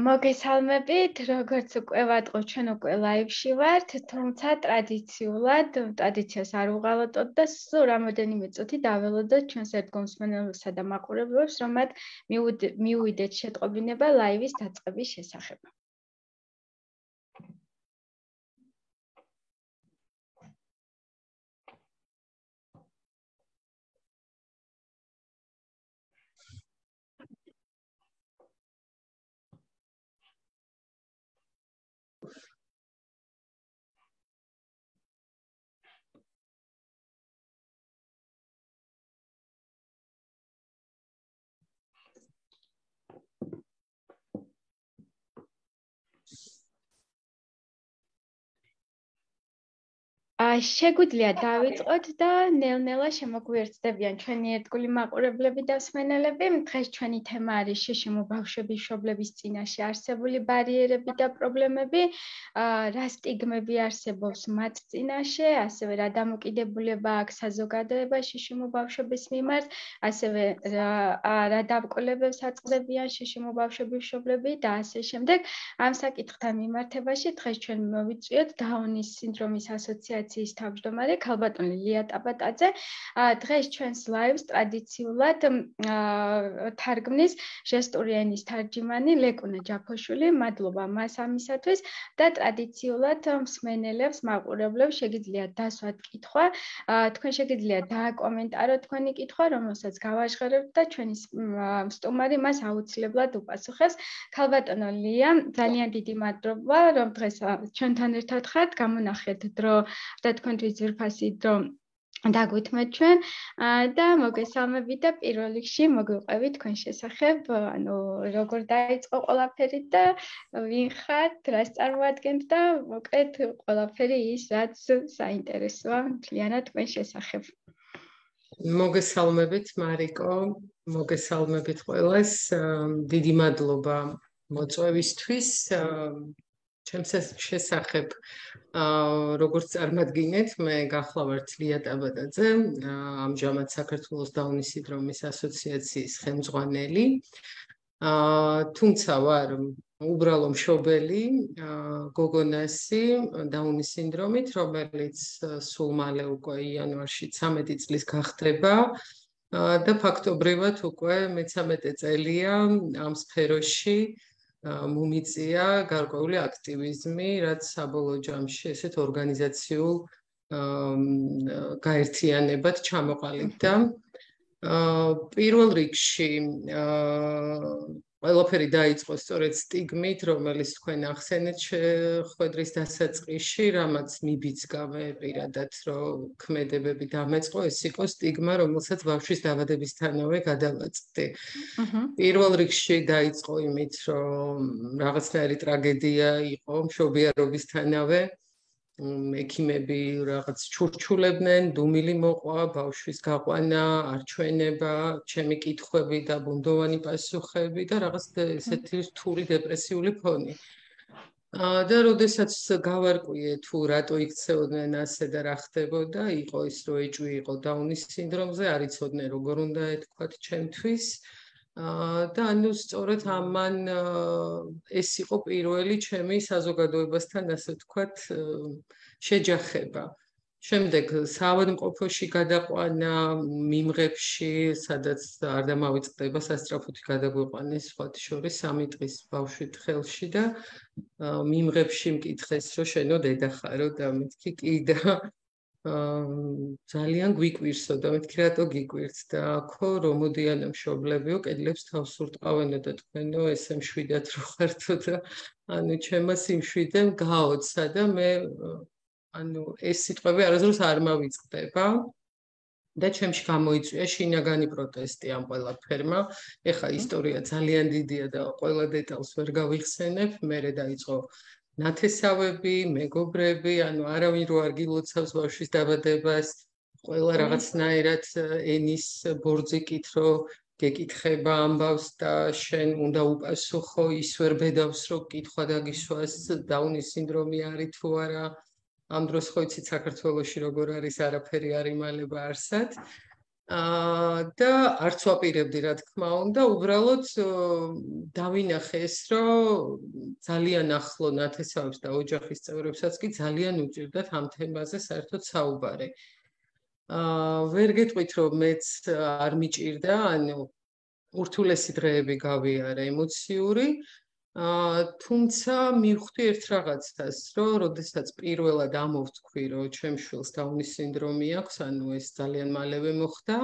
მოგესალმებით, როგორც უკვე ვატყობ, ჩვენ უკვე ლაივში ვართ, თუმცა ტრადიციას არ უღალატოთ და სულ რამოდენიმე წუთი დაველოდოთ ჩვენს ერთგულსმენელსა და მაყურებლებს, რომ მათ მიუვიდეთ შეტყობინება ლაივის დაწყების შესახებ. შეგვიძლია დავიწყოთ და ნელ-ნელა შემოგვიერთდებიან ჩვენი ერთგული მაყურებლები და მსმენელები. დღეს ჩვენი თემა არის შეშემო ბავშვების მშობლების წინაშე არსებული ბარიერები და პრობლემები, რა სტიგმები არსებობს მათ წინაშე, ასევე რა დამოკიდებულება აქვს საზოგადოებას შეშემო ბავშვების მიმართ, ასევე რა დაკვირვებებს აწყდებიან შეშემო ბავშვების მშობლები და ასე შემდეგ. ამ საკითხთან მიმართებაში დღეს ჩვენ მოვიწვიოთ დაუნის სინდრომის ასოციაციის თავმჯდომარე ქალბატონი ლია ტაბატაძე. დღეს ჩვენს ლაივს ტრადიციულად თარგმნის ჟესტური ენის თარჯიმანი ლეკუნა ჯაფოშვილი. მადლობა მას ამისათვის და ტრადიციულად მსმენელებს, მაყურებლებს შეგიძლიათ დასვათ კითხვა. თქვენ შეგიძლიათ დააკომენტაროთ თქვენი კითხვა, რომელსაც გავაჟღერებთ და ჩვენი სტუმარი მას აუცილებლად უპასუხებს. ქალბატონო ლია, ძალიან დიდი მადლობა, რომ დღეს ჩვენთან ერთად ხართ, გამონახეთ დრო და თქვენთვის ძვირფასი დრო დაგვითმეთ ჩვენ და მოგესალმებით და პირველ რიგში მოგვიყვებით თქვენ შესახებ, ანუ როგორ დაიწყო ყველაფერი და ვინ ხართ, რას წარმოადგენთ და მოკლედ ყველაფერი ის, რაც საინტერესოა მთლიანად თქვენ შესახებ. მოგესალმებით მარიკო, მოგესალმებით ყველას, დიდი მადლობა მოწვევისთვის. ჩემს შესახებ როგორც წარმადგინეთ, მე გახლავართ ლია ტაბატაძე, ამჟამად საქართველოს დაუნის სინდრომის ასოციაციის ხელმძღვანელი. თუმცა ვარ უბრალო მშობელი გოგონასი დაუნის სინდრომით, რომელიც სულ მალე უკვე იანვარში 13 წლის გახდება და ფაქტობრივად უკვე 13 წელია ამ სფეროში მომიწია გარკვეული აქტივიზმი, რაც საბოლოო ჯამში ესეთ ორგანიზაციულ გაერთიანებად ჩამოყალიბდა. პირველ რიგში ყველაფერი დაიწყო სწორედ სტიგმით, რომელიც თქვენ ახსენეთ შეხვედრის დასაწყისში, რამაც მიბიძგა მე პირადად, რომ ქმედებები დამეწყო, ეს იყო სტიგმა, რომელსაც ბავშვის დაბადებისთანავე გადავაწყდი. პირველ რიგში დაიწყო იმით, რომ რაღაცნაირი ტრაგედია იყო მშობიარობისთანავე. ექიმები რაღაც ჩურჩულებდნენ, დუმილი მოყვა, ბავშვის გაყვანა, არჩვენება, ჩემი კითხვები და ბუნდოვანი პასუხები და რაღაც ესეთი რთული დეპრესიული ფონი. და როდესაც გავარკვიე თუ რატო იქცეოდნენ ასე და რა ხდებოდა, იყო ის, რომ ეჭვი იყო დაუნის სინდრომზე, არ იცოდნენ როგორ უნდა ეთქვათ ჩემთვის. და ანუ სწორედ ამან ეს იყო პირველი ჩემი საზოგადოებასთან ასე ვთქვათ შეჯახება. შემდეგ საავადმყოფოში გადაყვანა, მიმღებში, სადაც არ დამავიწყდება სასწრაფოთი გადაგვიყვანეს სხვათა შორის 3 დღის ბავშვით ხელში და მიმღებში მკითხეს, რომ შენო დედა ხარო და მეთქი კი და ძალიან გვიკვირსო და მეთქი რატო გიკვირს და აქო რომ მოდიანო მშობლებიო კედლებს თავს ურტყავენო და თქვენო ესე მშვიდად რო ხართო და ანუ ჩემას იმშვიდემ გაოცა და მე ანუ ეს სიტყვები არასდროს არ მავიწყდება და ჩემში გამოიწვია შინაგანი პროტესტი ამ ყველაფერმა. ეხა ისტორია ძალიან დიდია და ყველა დეტალს ვერ გავიხსენებ. მერე დაიწყო ნათესავები, მეგობრები, ანუ არავინ რო არ გილოცავს ბავშვის დაბადებას, ყველა რაღაცნაირად ენის ბორძიკით რო გეკითხება ამბავს და შენ უნდა უპასუხო, ის ვერ ბედავს რო კითხვა დაგისვას, დაუნის სინდრომი არის თუ არა. ამ დროს ხო იცით საქართველოში როგორ არის, არაფერი არ იმალება არსად. და არც ვაპირებდი, რა თქმა უნდა, უბრალოდ დავინახე ეს, რომ ძალიან ახლო ნათესავებს და ოჯახის წევრებსაც კი ძალიან უჭირდათ ამ თემაზე საერთოდ საუბარი. ვერ გეტყვით, რომ მეც არ მიჭირდა, ანუ ურთულესი დღეები გავიარე ემოციური, თუმცა მივხვდი ერთ რაღაცას, რომ როდესაც პირველად ამოვთქვი, რომ ჩემს შვილს დაუნის სინდრომი აქვს, ანუ ეს ძალიან მალევე მოხდა,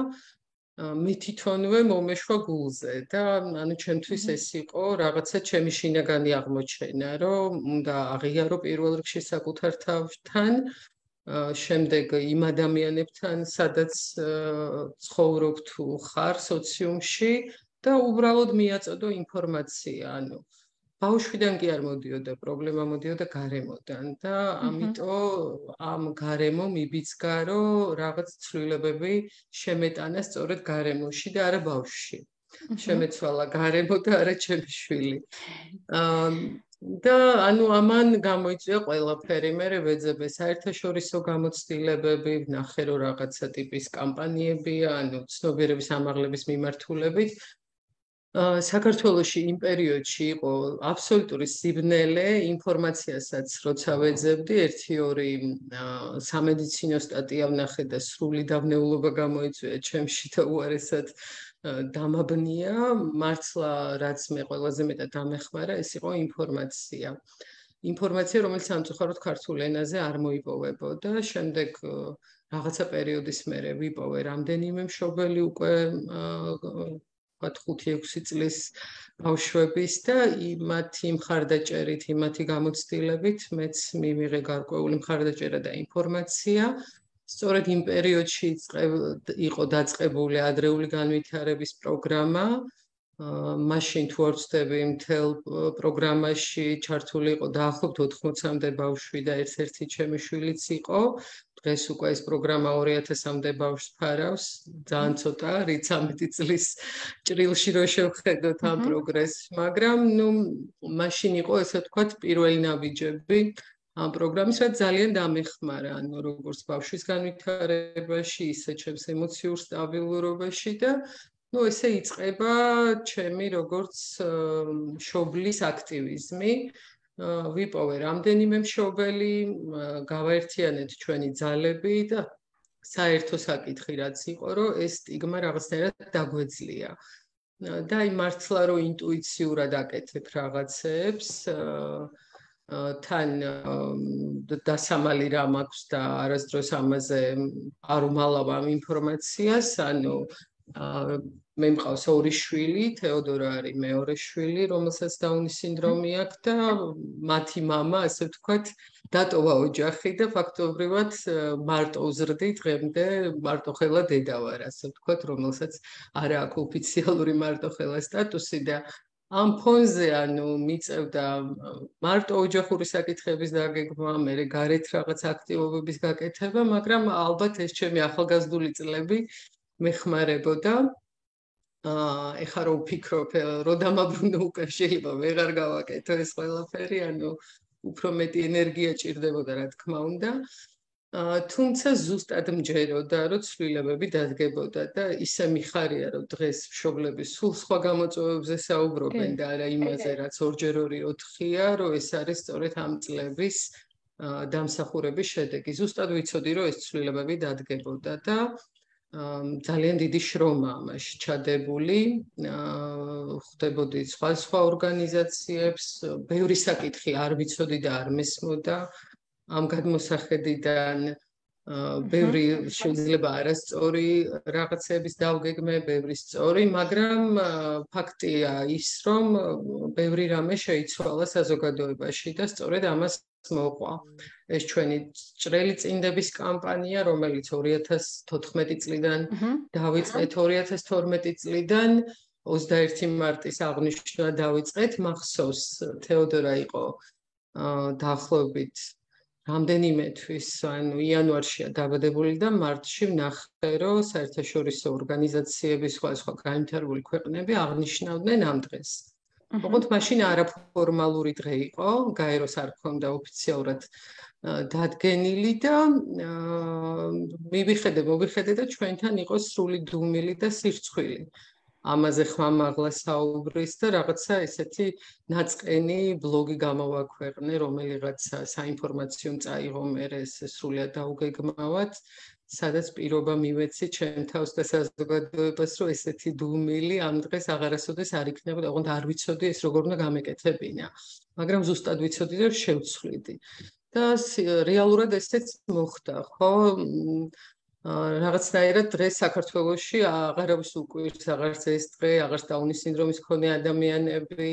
მე თვითონვე მომეშვა გულზე და ანუ ჩემთვის ეს იყო რაღაცა ჩემი შინაგანი აღმოჩენა, რომ უნდა აღიარო პირველ რიგში საკუთარ თავთან, შემდეგ იმ ადამიანებთან, სადაც ცხოვრობ თუ ხარ სოციუმში და უბრალოდ მიაწოდო ინფორმაცია, ანუ ბავშვიდან კი არ მოდიოდა პრობლემა, მოდიოდა გარემოდან და ამიტომ ამ გარემო მიბიძგა, რომ რაღაც ცვლილებები შემეტანა სწორედ გარემოში და არა ბავშვში. შემეცვალა გარემო და არა ჩემი შვილი. და ანუ ამან გამოიწვია ყველაფერი. მე ვეძებე საერთაშორისო გამოცდილებები, ვნახე რომ რაღაცა ტიპის კამპანიებია, ანუ ცნობიერების ამაღლების მიმართულებით. საქართველოში იმ პერიოდში იყო აბსოლუტური სიბნელე ინფორმაციასაც როცა ვეძებდი, 1-2 სამედიცინო სტატია ვნახე და სრული დავნეულობა გამოიწვია ჩემში და უარესად დამაბნია. მართლა რაც მე ყველაზე მეტად დამეხმარა, ეს იყო ინფორმაცია. ინფორმაცია, რომელიც სამწუხაროდ ქართულ ენაზე არ მოიპოვებოდა. შემდეგ რაღაცა პერიოდის მერე ვიპოვე რამდენიმე მშობელი უკვე 5-6 წლის ბავშვების და მათი მხარდაჭერით, მათი გამოცდილებით მეც მივიღე გარკვეული მხარდაჭერა და ინფორმაცია. სწორედ იმ პერიოდში იყო დაწყებული ადრეული განვითარების პროგრამა. მაშინ თუ არ ვცდები, მთელ პროგრამაში ჩართული იყო დაახლოებით 80-მდე ბავშვი და ერთ-ერთი ჩემი შვილიც იყო. დღეს უკვე ეს პროგრამა 2000-მდე ბავშვს ფარავს, ძალიან ცოტა, რით 13 წლის ჭრილში რო შევხედოთ ამ პროგრესს, მაგრამ ნუ მაშინ იყო ესე ვთქვათ პირველი ნაბიჯები ამ პროგრამის, რაც ძალიან დამეხმარა, ანუ როგორც ბავშვის განვითარებაში, ისე ჩემს ემოციურ სტაბილურობაში და ნუ ესე იწყება ჩემი როგორც მშობლის აქტივიზმი. ვიპოვე რამდენიმე მშობელი, გავაერთიანეთ ჩვენი ძალები და საერთო საკითხი რაც იყო, რომ ეს სტიგმა რაღაცნაირად დაგვეძლია. და აი მართლა რომ ინტუიციურად აკეთებ რაღაცებს, თან დასამალი რამ აქვს და არასდროს ამაზე არ უმალავ ამ ინფორმაციას, ანუ მე მყავს 2 შვილი, თეოდორა არის მეორე შვილი, რომელსაც დაუნის სინდრომი აქვს და მათი მამა, ასე ვთქვათ, დატოვა ოჯახი და ფაქტობრივად მარტო ვზრდი დღემდე მარტოხელა დედა ვარ, ასე ვთქვათ, რომელსაც არ აქვს ოფიციალური მარტოხელა სტატუსი და ამ ფონზე ანუ მიწევდა მარტო ოჯახური საკითხების დაგეგმა, მერე გარეთ რაღაც აქტივობების გაკეთება, მაგრამ ალბათ ეს ჩემი ახალგაზრდული წლები მეხმარებოდა. ეხლა რო ვფიქრობ, რო დამაბრუნო უკვე შეიძლება ვეღარ გავაკეთო ეს ყველაფერი, ანუ უფრო მეტი ენერგია ჭირდებოდა, რა თქმა უნდა. თუმცა ზუსტად მჯეროდა, რომ ცვლილებები დადგებოდა და ისე მიხარია, რომ დღეს მშობლები სულ სხვა გამოწვევებზე საუბრობენ და არა იმაზე, რაც 2x2-4-ია, რომ ეს არის სწორედ ამ წლების დამსახურების შედეგი. ზუსტად ვიცოდი, რომ ეს ცვლილებები დადგებოდა და ძალიან დიდი შრომა ამაში ჩადებული. ხვდებოდი სხვა ორგანიზაციებს, ბევრი საკითხი არ ვიცოდი და არ მესმოდა. ამ გადმოსახედიდან ბევრი შეიძლება არასწორი რაღაცების დავგეგმე, ბევრი სწორი, მაგრამ ფაქტია ის, რომ ბევრი რამე შეიცვალა საზოგადოებაში და სწორედ ამას მოყვა. ეს ჩვენი ჭრელი წინდების კამპანია, რომელიც 2014 წლიდან დავიწყეთ, 2012 წლიდან 21 მარტის აღნიშვნა დავიწყეთ. მახსოვს, თეოდორა იყო დაახლოებით რამდენიმე თვის, ანუ იანვარშია დაბადებული და მარტში ვნახე, რომ საერთაშორისო ორგანიზაციების სხვა განვითარებული ქვეყნები აღნიშნავდნენ ამ დღეს. ოღონდ მაშინ არაფორმალური დღე იყო, გაეროს არ ქონდა ოფიციალურად დადგენილი და მივიხედე და ჩვენთან იყო სრული დუმილი და სირცხვილი. ამაზე ხმამაღლა საუბრის და რაღაცა ესეთი ნაწყენი ბლოგი გამოვაქვეყნე, რომელიღაც საინფორმაციო წაიღო მერე სრულად დაუგეგმავად, სადაც პირობა მივეცი ჩემ თავს და საზოგადოებას, რომ ესეთი დუმილი ამ დღეს აღარასოდეს არ იქნებოდა, ოღონდ არ ვიცოდი ეს როგორ უნდა გამეკეთებინა, მაგრამ ზუსტად ვიცოდი და შევცვლიდი. და რეალურად ესეც მოხდა, ხო? რაღაცნაირად დღეს საქართველოში აღარავის უკვირს, აღარც ეს დღე, აღარც დაუნის სინდრომის მქონე ადამიანები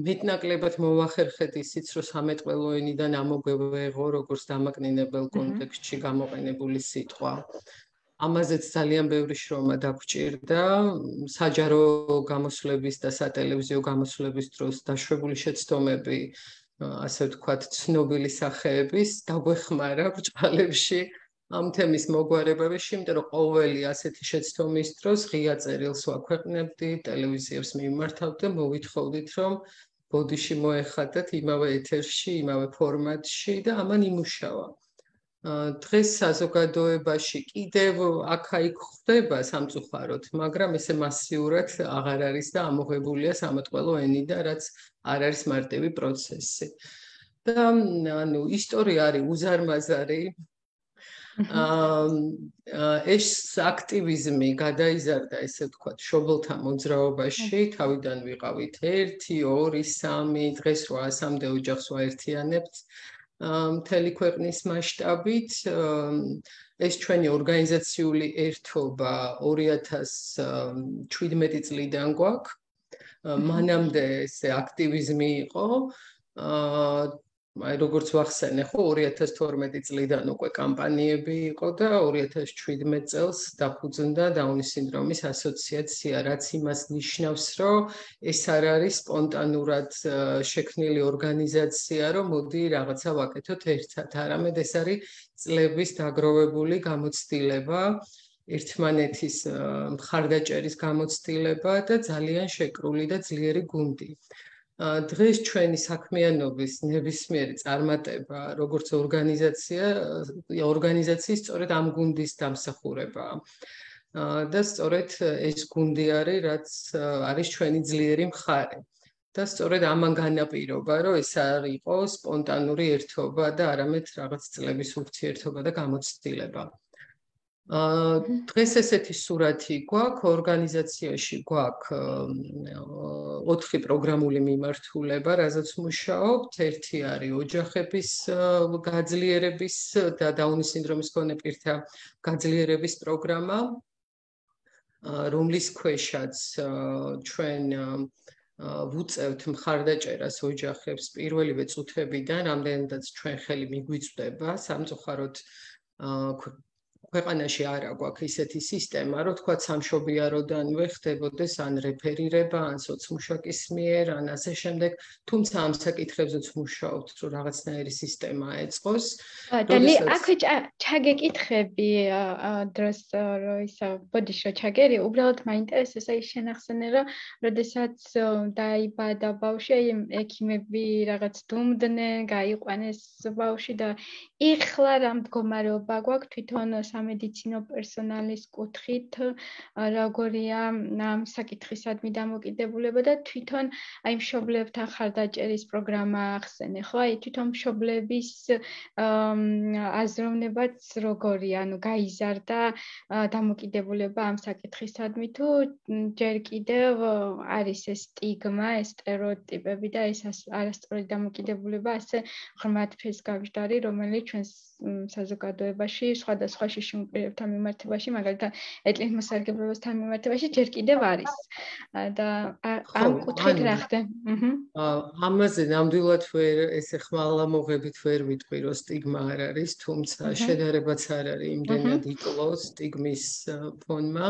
მეტნაკლებად მოახერხეთ ისიც, რომ სამეთყველო ენიდან ამოგვეღო, როგორც დამაკნინებელ კონტექსტში გამოყენებული სიტყვა. ამაზეც ძალიან ბევრი შრომა დაგჭირდა, საჯარო გამოსვლების და სატელევიზიო გამოსვლების დროს დაშვებული შეცდომები, ასე ვთქვათ, ცნობილი სახეების დაგვეხმარა ბრჭყალებში ამ თემის მოგვარებაში, იმიტომ რომ ყოველი ასეთი შეცდომის დროს ღია წერილს ვაქვეყნებდი, ტელევიზიებს მიმართავთ და მოვითხოვდით, რომ ბოდიში მოეხადათ იმავე ეთერში, იმავე ფორმატში და ამან იმუშავა. დღეს საზოგადოებაში კიდევ აქა-იქ ხდება სამწუხაროდ, მაგრამ ესე მასიურად აღარ არის და ამოღებულია სამეთყველო ენიდან, რაც არ არის მარტივი პროცესი. და ანუ ისტორია არის უზარმაზარი. ეს აქტივიზმი გადაიზარდა, ესე ვთქვათ, მშობელთა მოძრაობაში, თავიდან ვიყავით 1, 2, 3, დღეს 800-მდე ოჯახს ვაერთიანებთ მთელი ქვეყნის მასშტაბით. ეს ჩვენი ორგანიზაციული ერთობა 2017 წლიდან გვაქვს. მანამდე ესე აქტივიზმი იყო. აი როგორც ვახსენე, ხო 2012 წლიდან უკვე კამპანიები იყო და 2017 წელს დაფუძნდა დაუნის სინდრომის ასოციაცია, რაც იმას ნიშნავს, რომ ეს არ არის სპონტანურად შექმნილი ორგანიზაცია, რომ მოდი რაღაცა ვაკეთოთ ერთად, არამედ ეს არის წლების დაგროვებული გამოცდილება, ერთმანეთის მხარდაჭერის გამოცდილება და ძალიან შეკრული და ძლიერი გუნდი. დღეს ჩვენი საქმიანობის ნებისმიერი წარმატება, როგორც ორგანიზაციის სწორედ ამ გუნდის დამსახურებაა. და სწორედ ეს გუნდი არის, რაც არის ჩვენი ძლიერი მხარე. და სწორედ ამან განაპირობა, რომ ეს არ იყოს სპონტანური ერთობა და არამედ რაღაც წლების ურთიერთობა და გამოცდილება. დღეს ესეთი სურათი გვაქვს, ორგანიზაციაში გვაქვს 4 პროგრამული მიმართულება, რაზეც მუშაობთ. ერთი არის ოჯახების გაძლიერების და დაუნის სინდრომის მქონე პირთა გაძლიერების პროგრამა, რომლის ქვეშაც ჩვენ ვუწევთ მხარდაჭერას ოჯახებს პირველივე წუთებიდან, რამდენადაც ჩვენ ხელი მიგვიწვდება, სამწუხაროდ ქვეყანაში არ აქვს ისეთი სისტემა, რომ თქვა სამშობიაროდანვე ხდებოდეს ან რეფერირება, ან სოცმუშაკის მიერ, ან ასე შემდეგ, თუმცა ამ საკითხებზეც მუშაობთ, რომ რაღაცნაირი სისტემა ეწყოს. დალი, აქ ჩაგეკითხები დროს, რომ ისა ბოდიშო ჩაგერი, უბრალოდ მაინტერესებს აი შენახსენე, რომ როდესაც დაიბადა ბავშვი, აი ექიმები რაღაც დუმდნენ, გაიყვანეს ბავშვი და ეხლა რა მდგომარეობა გვაქვს თვითონ სამედიცინო პერსონალის კუთხით, როგორია ამ საკითხისადმი დამოკიდებულება და თვითონ აი მშობლებთან ხარდაჭერის პროგრამა ახსენე, ხო? აი თვითონ მშობლების აზროვნებაც როგორია, ანუ გაიზარდა დამოკიდებულება ამ საკითხისადმი თუ ჯერ კიდევ არის ეს სტიგმა, ეს სტერეოტიპები და ეს არასწორი დამოკიდებულება ასე ღრმად ფესგავჟდარი, რომელიც ჩვენს საზოგადოებაში სხვადასხვა შიში მკვირებთან მიმართებაში, მაგალითად ეტლის მოსარგებლობასთან მიმართებაში ჯერ კიდევ არის. და ამ კუთხით რა ხდება? ამაზე ნამდვილად ვერ ესე ხმალამოღებით ვერ ვიტყვი, რომ სტიგმა არ არის, თუმცა შედარებაც არ არის იმდენად იკლოს სტიგმის ფონმა.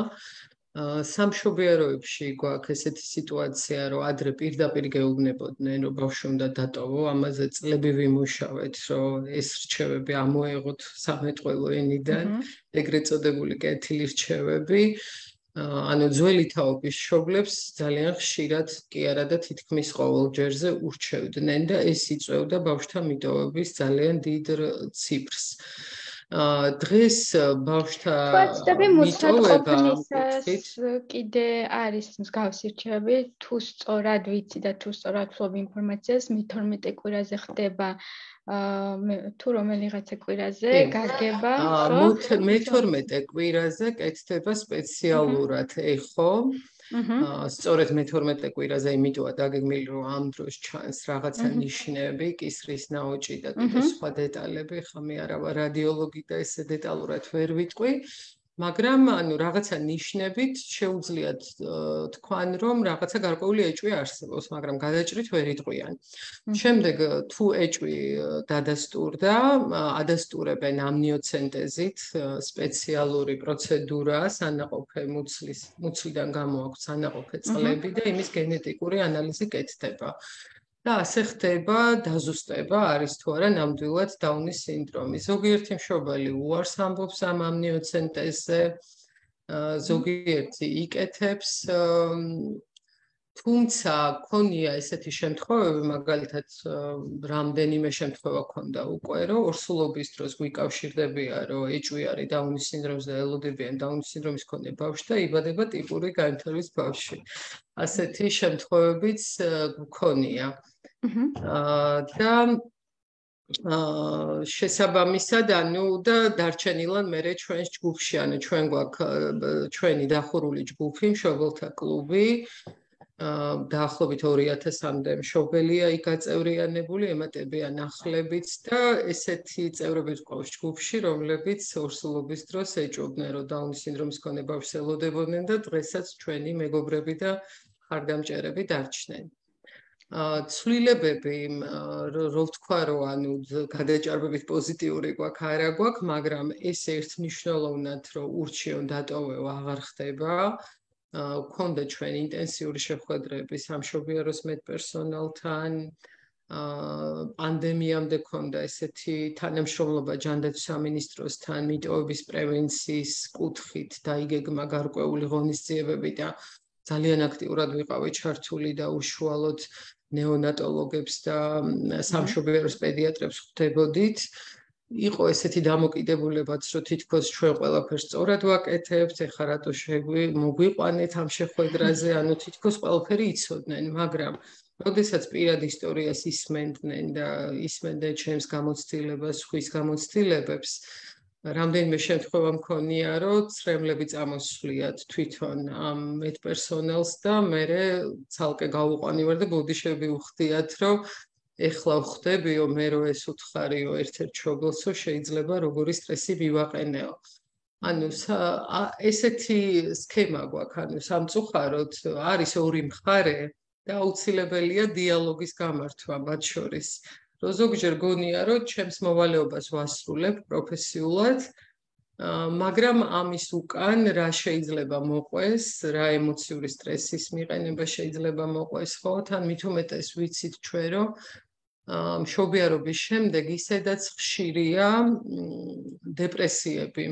სამშობიაროებში გვაქვს ესეთი სიტუაცია, რომ ადრე პირდაპირ გეუბნებოდნენ, რომ ბავშვი უნდა დატოვო, ამაზე წლები ვიმუშავეთ, რომ ეს რჩევები ამოეღოთ სამეთყველო ენიდან, ეგრეთ წოდებული კეთილი რჩევები. ანუ ძველი თაობის მშობლებს ძალიან ხშირად კი არა და თითქმის ყოველ ჯერზე ურჩევდნენ და ეს იწვევდა ბავშვთა მიტოვების ძალიან დიდ ციფრს. დღეს ბავშვთა ვაცდები მუცლად მიტოვება ყოფნისას კიდე არის მსგავსი რჩევები, თუ სწორად ვიცი და თუ სწორად ვფლობ ინფორმაციას, მე-12 კვირაზე ხდება თუ რომელიღაცა კვირაზე გაგება, ხო? მე-12 კვირაზე კეთდება სპეციალურად ეხო. სწორედ მე-12 კვირაზე იმიტოა დაგეგმილი, რომ ამ დროს ჩანს რაღაცა ნიშნები, კისრის ნაოჭი და კიდე სხვა დეტალები, ხა მე არა ვარ რადიოლოგი და ესე დეტალურად ვერ ვიტყვი. მაგრამ ანუ რაღაცა ნიშნებით შეუძლიათ თქვან, რომ რაღაცა გარკვეული ეჭვი არსებობს, მაგრამ გადაჭრით ვერ იტყვიან. შემდეგ თუ ეჭვი დადასტურდა, ადასტურებენ ამნიოცენტეზით, სპეციალური პროცედურაა, სანაყოფე მუცლიდან გამოაქვთ სანაყოფე წყლები და იმის გენეტიკური ანალიზი კეთდება. და ასე ხდება დაზუსტება, არის თუ არა ნამდვილად დაუნის სინდრომი. ზოგიერთი მშობელი უარს ამბობს ამ ამნიოცენტეზზე, ზოგიერთი იკეთებს, თუმცა ქონია ესეთი შემთხვევები, მაგალითად რამდენიმე შემთხვევა ქონდა უკვე, რომ ორსულობის დროს გვიკავშირდებია, რომ ეჭვი არის დაუნის სინდრომზე და ელოდებიან დაუნის სინდრომის მქონე ბავშვი და იბადება ტიპური განვითარების ბავშვი. ასეთი შემთხვევებიც გვქონია. და შესაბამისად, ანუ და დარჩენილან მერე ჩვენს ჯგუფში, ანუ ჩვენ გვაქვს ჩვენი დახურული ჯგუფი, მშობელთა კლუბი, დაახლოებით 2000-მდე მშობელია იქ გაწევრიანებული, ემატებიან ახლებიც და ესეთი წევრები გვყავს ჯგუფში, რომლებიც ორსულობის დროს ეჭვობდნენ, რომ დაუნის სინდრომის მქონე ბავშვს ელოდებოდნენ და დღესაც ჩვენი მეგობრები და ხარდამჭერები დარჩნენ. ცვლილებები, რო ვთქვა, რომ ანუ გადაჭარბებით პოზიტიური გვაქვს, არა გვაქვს, მაგრამ ეს ერთმნიშვნელოვნად, რომ ურჩიონ დატოვება აღარ ხდება. Ქონდა ჩვენ ინტენსიური შეხვედრები სამშობიაროს მედპერსონალთან, პანდემიამდე ქონდა ესეთი თანამშრომლობა ჯანდაცვის სამინისტროსთან, მიტოვების პრევენციის კუთხით დაიგეგმა გარკვეული ღონისძიებები და ძალიან აქტიურად ვიყავით ჩართული და უშუალოდ ნეონატოლოგებს და სამშობიაროს პედიატრებს ხვდებოდით. იყო ესეთი დამოკიდებულებაც, რომ თითქოს ჩვენ ყველაფერს სწორად ვაკეთებთ, ეხლა რატო მოგვიყვანეთ ამ შეხვედრაზე, ანუ თითქოს ყველაფერი იცოდნენ, მაგრამ როდესაც პირად ისტორიას ისმენდნენ და ისმენდნენ ჩემს გამოცდილებას, ხვის გამოცდილებებს, რამდენიმე შემთხვევა მქონია, რომ ცრემლები წამოსვლიათ თვითონ ამ მედპერსონალს და მე ცალკე გავუყვანივარ და ბოდიშები ვხდიათ, რომ ეხლა ვხდებიო, მე რო ეს უთხარიო ერთ-ერთ მშობელსო, შეიძლება როგორი სტრესი მივაყენეო. ანუ ესეთი სქემა გვაქვს, ანუ სამწუხაროდ არის ორი მხარე და აუცილებელია დიალოგის გამართვა მათ შორის. რომ ზოგჯერ გონია, რომ ჩემს მოვალეობას ვასრულებ პროფესიულად, მაგრამ ამის უკან რა შეიძლება მოყვეს, რა ემოციური სტრესის მიყენება შეიძლება მოყვეს, ხო? თან მით უმეტეს ვიცით ჩვენ, რომ მშობიარობის შემდეგ ისედაც ხშირია დეპრესიები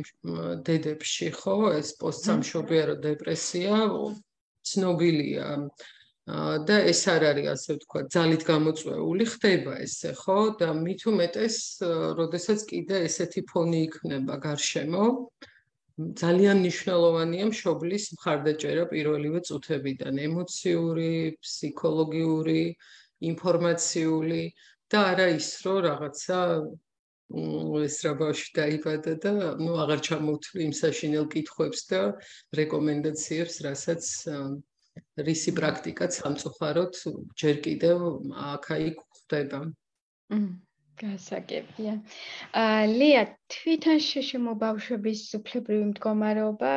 დედებში, ხო? ეს პოსტსამშობიარო დეპრესია ცნობილია. და ეს არ არის, ასე ვთქვათ, ძალით გამოწვეული, ხდება ესე, ხო? და მით უმეტეს, როდესაც კიდე ესეთი ფონი იქნება გარშემო, ძალიან მნიშვნელოვანია მშობლის მხარდაჭერა პირველივე წუთებიდან, ემოციური, ფსიქოლოგიური, ინფორმაციული და არა ის, რომ რაღაცა ეს რა ბავშვი დაიბადა და ნუ აღარ ჩამოვთვლი იმ საშინელ კითხვებს და რეკომენდაციებს, რასაც რისი პრაქტიკაც სამწუხაროდ ჯერ კიდევ აქ-იქ ხდება. გასაგებია. ლია, თვითონ შშმ ბავშვების უფლებრივი მდგომარეობა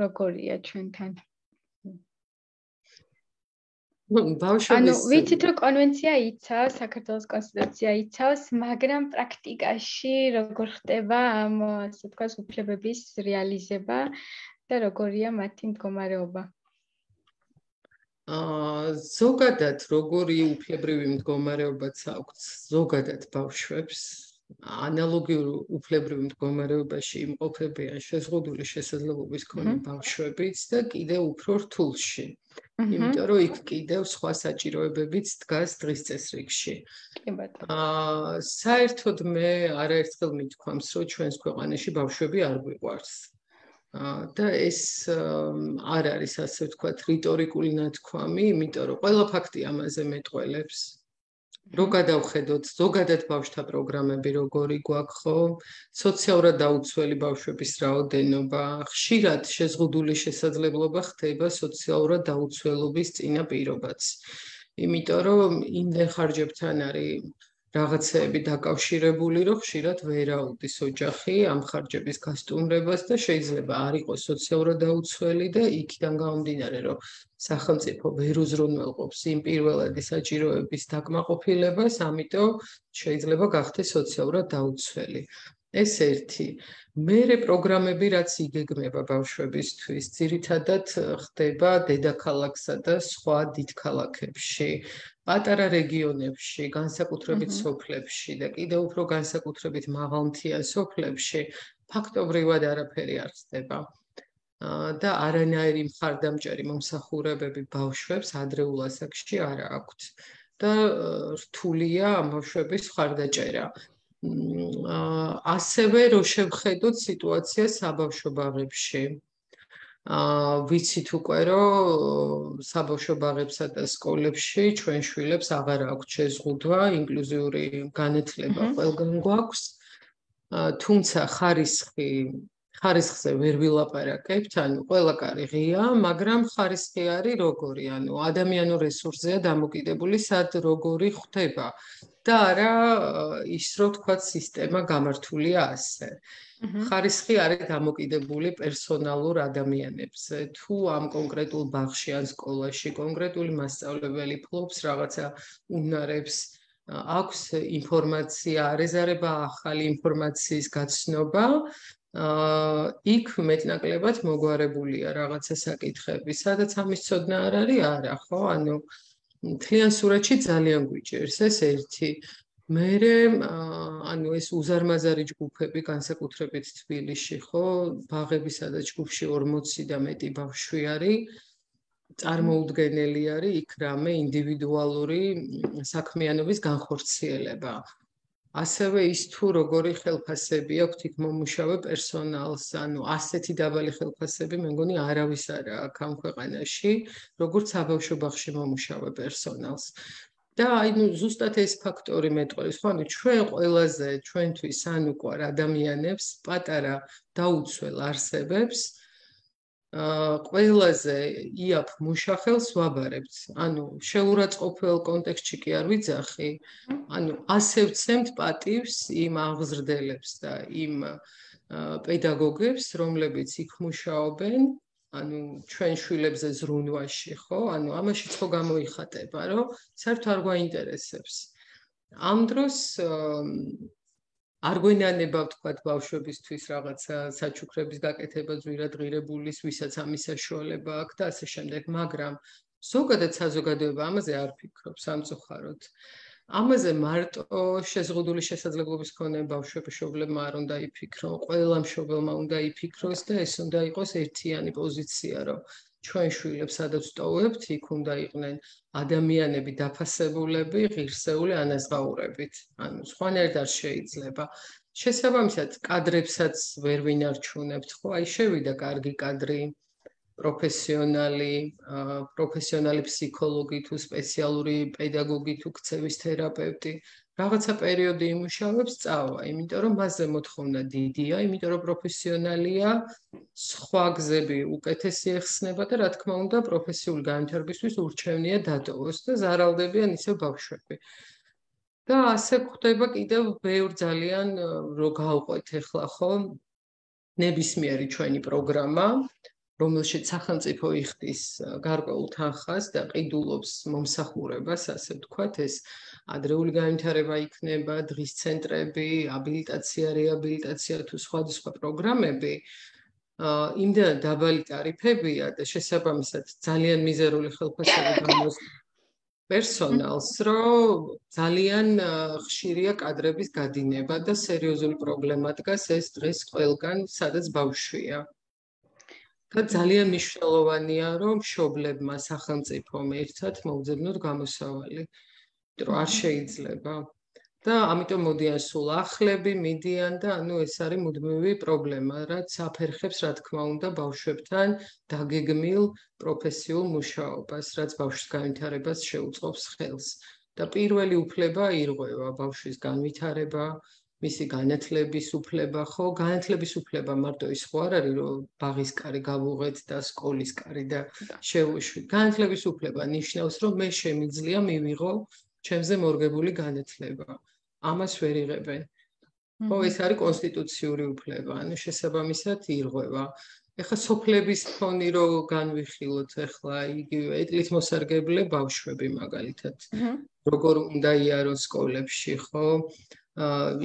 როგორია ჩვენთან? ანუ ვიცით, რომ კონვენცია იცავს, საქართველოს კონსტიტუცია იცავს, მაგრამ პრაქტიკაში როგორ ხდება ამ, ასე ვთქვათ, უფლებების რეალიზება და როგორია მათი მდგომარეობა? ზოგადად როგორი უფლებრივი მდგომარეობაც აქვს ზოგადად ბავშვებს ანალოგიურ უფლებრივ მდგომარეობაში იმყოფებიან შეზღუდული შესაძლებლობის მქონე ბავშვებიც და კიდევ უფრო რთულში. იმიტომ რომ იქ კიდევ სხვა საჭიროებებიც დგას დღის წესრიგში. საერთოდ მე არაერთხელ მithქვამს, რომ ჩვენს ქვეყანაში ბავშვები არ გვიყვარს. და ეს არ არის ასე ვთქვათ რიტორიკული ნათქვამი, იმიტომ რომ ყველა ფაქტი ამაზე მეტყველებს. რო გადავხედოთ ზოგადად ბავშვთა პროგრამები როგორი გვაქვს ხო, სოციალურად დაუცველი ბავშვების რაოდენობა, ხშირად შეზღუდული შესაძლებლობა ხდება სოციალურად დაუცველობის წინაპირობაც. იმიტომ რომ იმდენ ხარჯებთან არის რაღაცეები დაკავშირებული, რომ ხშირად ვერ აუდის ოჯახი ამ ხარჯების გასტუმრებას და შეიძლება არ იყოს სოციალურად დაუცველი და იქიდან გამომდინარე, რომ სახელმწიფო ვერ უზრუნველყოფს იმ პირველადი საჭიროების დაკმაყოფილებას, ამიტომ შეიძლება გახდეს სოციალურად დაუცველი. ეს ერთი. მერე პროგრამები რაც იგეგმება ბავშვებისთვის, ძირითადად ხდება დედაქალაქსა და სხვა დიდ ქალაქებში. პატარა რეგიონებში, განსაკუთრებით სოფლებში და კიდევ უფრო განსაკუთრებით მაღალმთიან სოფლებში ფაქტობრივად არაფერი არ ხდება. და არანაირი მხარდამჭერი მომსახურებები ბავშვებს ადრეულ ასაკში არ აქვთ. და რთულია ამ ბავშვების მხარდაჭერა. ასევე რო შევხედოთ სიტუაციას საბავშვო ბაღებში. ვიცით უკვე რომ საბავშვო ბაღებსა და სკოლებში ჩვენ შვილებს აღარ აქვთ შეზღუდვა, ინკლუზიური განათლება ყველგან გვაქვს. თუმცა ხარისხზე ვერ ვილაპარაკებთ, ანუ ყველა კარი ღია, მაგრამ ხარისხი არის როგორი, ანუ ადამიანურ რესურსზეა დამოკიდებული, სად როგორი ხდება და არა ის რომ თქვათ სისტემა გამართულია ასე. ხარისხი არის დამოკიდებული პერსონალურ ადამიანებზე. თუ ამ კონკრეტულ ბაღში ან სკოლაში კონკრეტული მასწავლებელი ფლობს რაღაცა უნარებს, აქვს ინფორმაცია, ეზარება ახალი ინფორმაციის გაცნობა, იქ მეტნაკლებად მოგვარებულია რაღაცა საკითხები, სადაც ამის ცოდნა არ არის, არა, ხო? ანუ მთლიან სურათში ძალიან გვიჭირს ეს ერთი. მერე ანუ ეს უზარმაზარი ჯგუფები განსაკუთრებით თბილისში, ხო, ბაღებისა და ჯგუფში 40 და მეტი ბავშვი არის, წარმოუდგენელი არის იქ რამე ინდივიდუალური საქმიანობის განხორციელება. ასევე ის თუ როგორი ხელფასები აქვთ იქ მომუშავე პერსონალს, ანუ ასეთი დაბალი ხელფასები მე მგონი არავის არ აქვს ამ ქვეყანაში, როგორც საბავშვო ბაღში მომუშავე პერსონალს. და აი ნუ ზუსტად ეს ფაქტორი მეტყველებს, ხო, ანუ ჩვენ ყველაზე ჩვენთვის ანუკვარ ადამიანებს, პატარა დაუცველ არსებებს ყველაზე იაფ მუშახელს ვაბარებთ. ანუ შეურაცხყოფელ კონტექსტში კი არ ვიძახი, ანუ ასე ვცემთ პატივს იმ აღზრდელებს და იმ პედაგოგებს, რომლებიც იქ მუშაობენ, ანუ ჩვენ შვილებზე ზრუნვაში, ხო? ანუ ამაშიც ხო გამოიხატება, რომ საერთოდ არ გვაინტერესებს. ამ დროს არ გვენანება ვთქვათ ბავშვებისთვის რაღაცა საჩუქრების გაკეთება ძვირადღირებულის, ვისაც ამის საშუალება აქვს და ასე შემდეგ, მაგრამ ზოგადად საზოგადოება ამაზე არ ფიქრობს სამწუხაროდ. ამაზე მარტო შეზღუდული შესაძლებლობის მქონე ბავშვებმა არ უნდა იფიქრონ, ყველა მშობელმა უნდა იფიქროს და ეს უნდა იყოს ერთიანი პოზიცია, რომ ჩვენ შვილებს სადაც ვტოვებთ, იქ უნდა იყვნენ ადამიანები დაფასებულები, ღირსეული ანაზღაურებით. ანუ სხვანაირად არ შეიძლება. შესაბამისად, კადრებსაც ვერ ვინარჩუნებთ, ხო? აი შევიდა კარგი კადრი, პროფესიონალი ფსიქოლოგი თუ სპეციალური პედაგოგი თუ ქცევის თერაპევტი, რაღაცა პერიოდი იმუშავებს, წავა, იმიტომ რომ მასზე მოთხოვნა დიდია, იმიტომ რომ პროფესიონალია, სხვა გზები უკეთესი ეხსნება და რა თქმა უნდა, პროფესიული განვითარებისთვის ურჩევნია დატოვოს და ზარალდებიან ისევ ბავშვები. და ასე ხდება კიდევ ბევრ ძალიან რო გავყვეთ ახლა ხო ნებისმიერი ჩვენი პროგრამა, რომელშიც სახელმწიფო იხდის გარკვეულ თანხას და ყიდულობს მომსახურებას, ასე ვთქვათ, ეს ადრეული განვითარება იქნება, დღის ცენტრები, აბილიტაცია, რეაბილიტაცია თუ სხვადასხვა პროგრამები. იმდენად დაბალი ტარიფებია და შესაბამისად ძალიან მიზერული ხელფასები პერსონალს, რომ ძალიან ხშირია კადრების გადინება და სერიოზული პრობლემა დგას ეს დღეს ყველგან, სადაც ბავშვია. და ძალიან მნიშვნელოვანია, რომ მშობლებმა სახელმწიფომ ერთად მოვძებნოთ გამოსავალი, რომ არ შეიძლება. და ამიტომ მოდიან სულ ახლები, მიდიან და ეს არის მუდმივი პრობლემა, რაც აფერხებს, რა თქმა უნდა, ბავშვებთან დაგეგმილ პროფესიულ მუშაობას, რაც ბავშვის განვითარებას შეუწყობს ხელს. და პირველი უფლება ირღვევა ბავშვის განვითარება, მისი განათლების უფლება, ხო, განათლების უფლება მარტო ის ხო არ არის, რომ ბაღის კარი გავუღეთ და სკოლის კარი და შევუშვით. განათლების უფლება ნიშნავს, რომ მე შემიძლია მივიღო ჩემზე მორგებული განათლება. ამას ვერ იღებენ. ხო, ეს არის კონსტიტუციური უფლება, ანუ შესაბამისად ირღვევა. ეხლა სოფლების ფონი რო განვიხილოთ, ეხლა იგივე ეტლით მოსარგებლე ბავშვები მაგალითად. როგორ უნდა იარონ სკოლებში, ხო?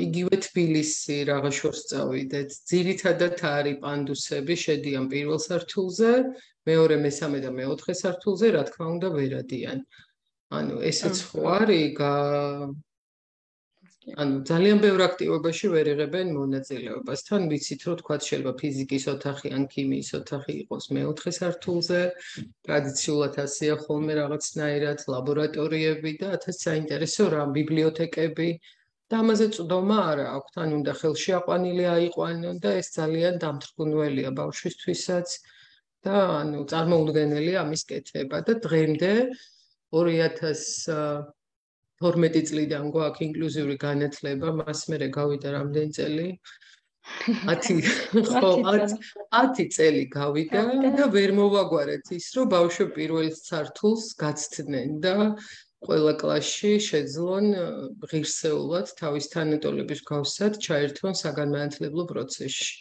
იგივე თბილისი რაღაც შორს წავიდეთ. ძირითადად არის პანდუსები, შედიან პირველ სართულზე, მეორე, მესამე და მეოთხე სართულზე, რა თქმა უნდა, ვერადიან. ანუ ესეც ხო არის ანუ ძალიან ბევრ აქტივობაში ვერ იღებენ მონაწილეობას. თან ვიცით, რომ თქვა შეიძლება ფიზიკის ოთახი ან ქიმიის ოთახი იყოს მეოთხე სართულზე, ტრადიციულად ასეა ხოლმე რაღაცნაირად ლაბორატორიები და ათას საინტერესო რამ ბიბლიოთეკები და ამაზე წვდომა არა აქვთ, ან უნდა ხელში აყვანილი აიყვანონ და ეს ძალიან დამთრგუნველია ბავშვისთვისაც და ანუ წარმოუდგენელია ამის კეთება და დღემდე 2012 წლიდან გვაქვს ინკლუზიური განათლება, მას მერე გავიდა რამდენი წელი? 10 წელი გავიდა და ვერ მოვაგვარეთ ის, რომ ბავშვები პირველ სართულს გაცდნენ და ყველა კლასში შეძლონ ღირსეულად თავის თანატოლების გავსად ჩაერთონ საგანმანათლებლო პროცესში.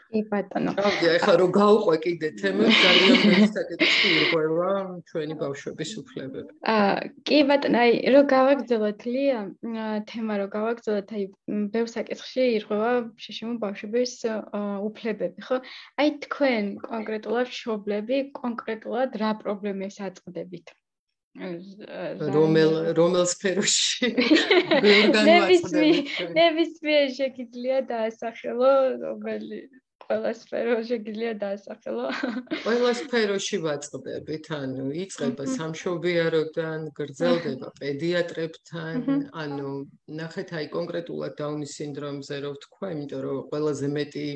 კი ბატონო. ეხლა რომ გავუყვე კიდე თემებს, ძალიან ბევრი საკითხი ირღვევა ჩვენი ბავშვების უფლებები. კი ბატონო, აი რომ გავაგრძელოთ ლია, თემა რომ გავაგრძელოთ, აი ბევრ საკითხში ირღვევა შეშემო ბავშვების უფლებები, ხო? აი თქვენ კონკრეტულად მშობლები კონკრეტულად რა პრობლემებს აწყდებით? რომელ სფეროში? ნებისმიერ შეგიძლია დაასახელო, რომელი ყველა სფერო შეგიძლია დაასახელო? ყველა სფეროში ვაწყდებით, ანუ იწყება სამშობიაროდან, გრძელდება პედიატრებთან, ანუ ნახეთ აი კონკრეტულად დაუნის სინდრომზე რო ვთქვა, იმიტომ რომ ყველაზე მეტი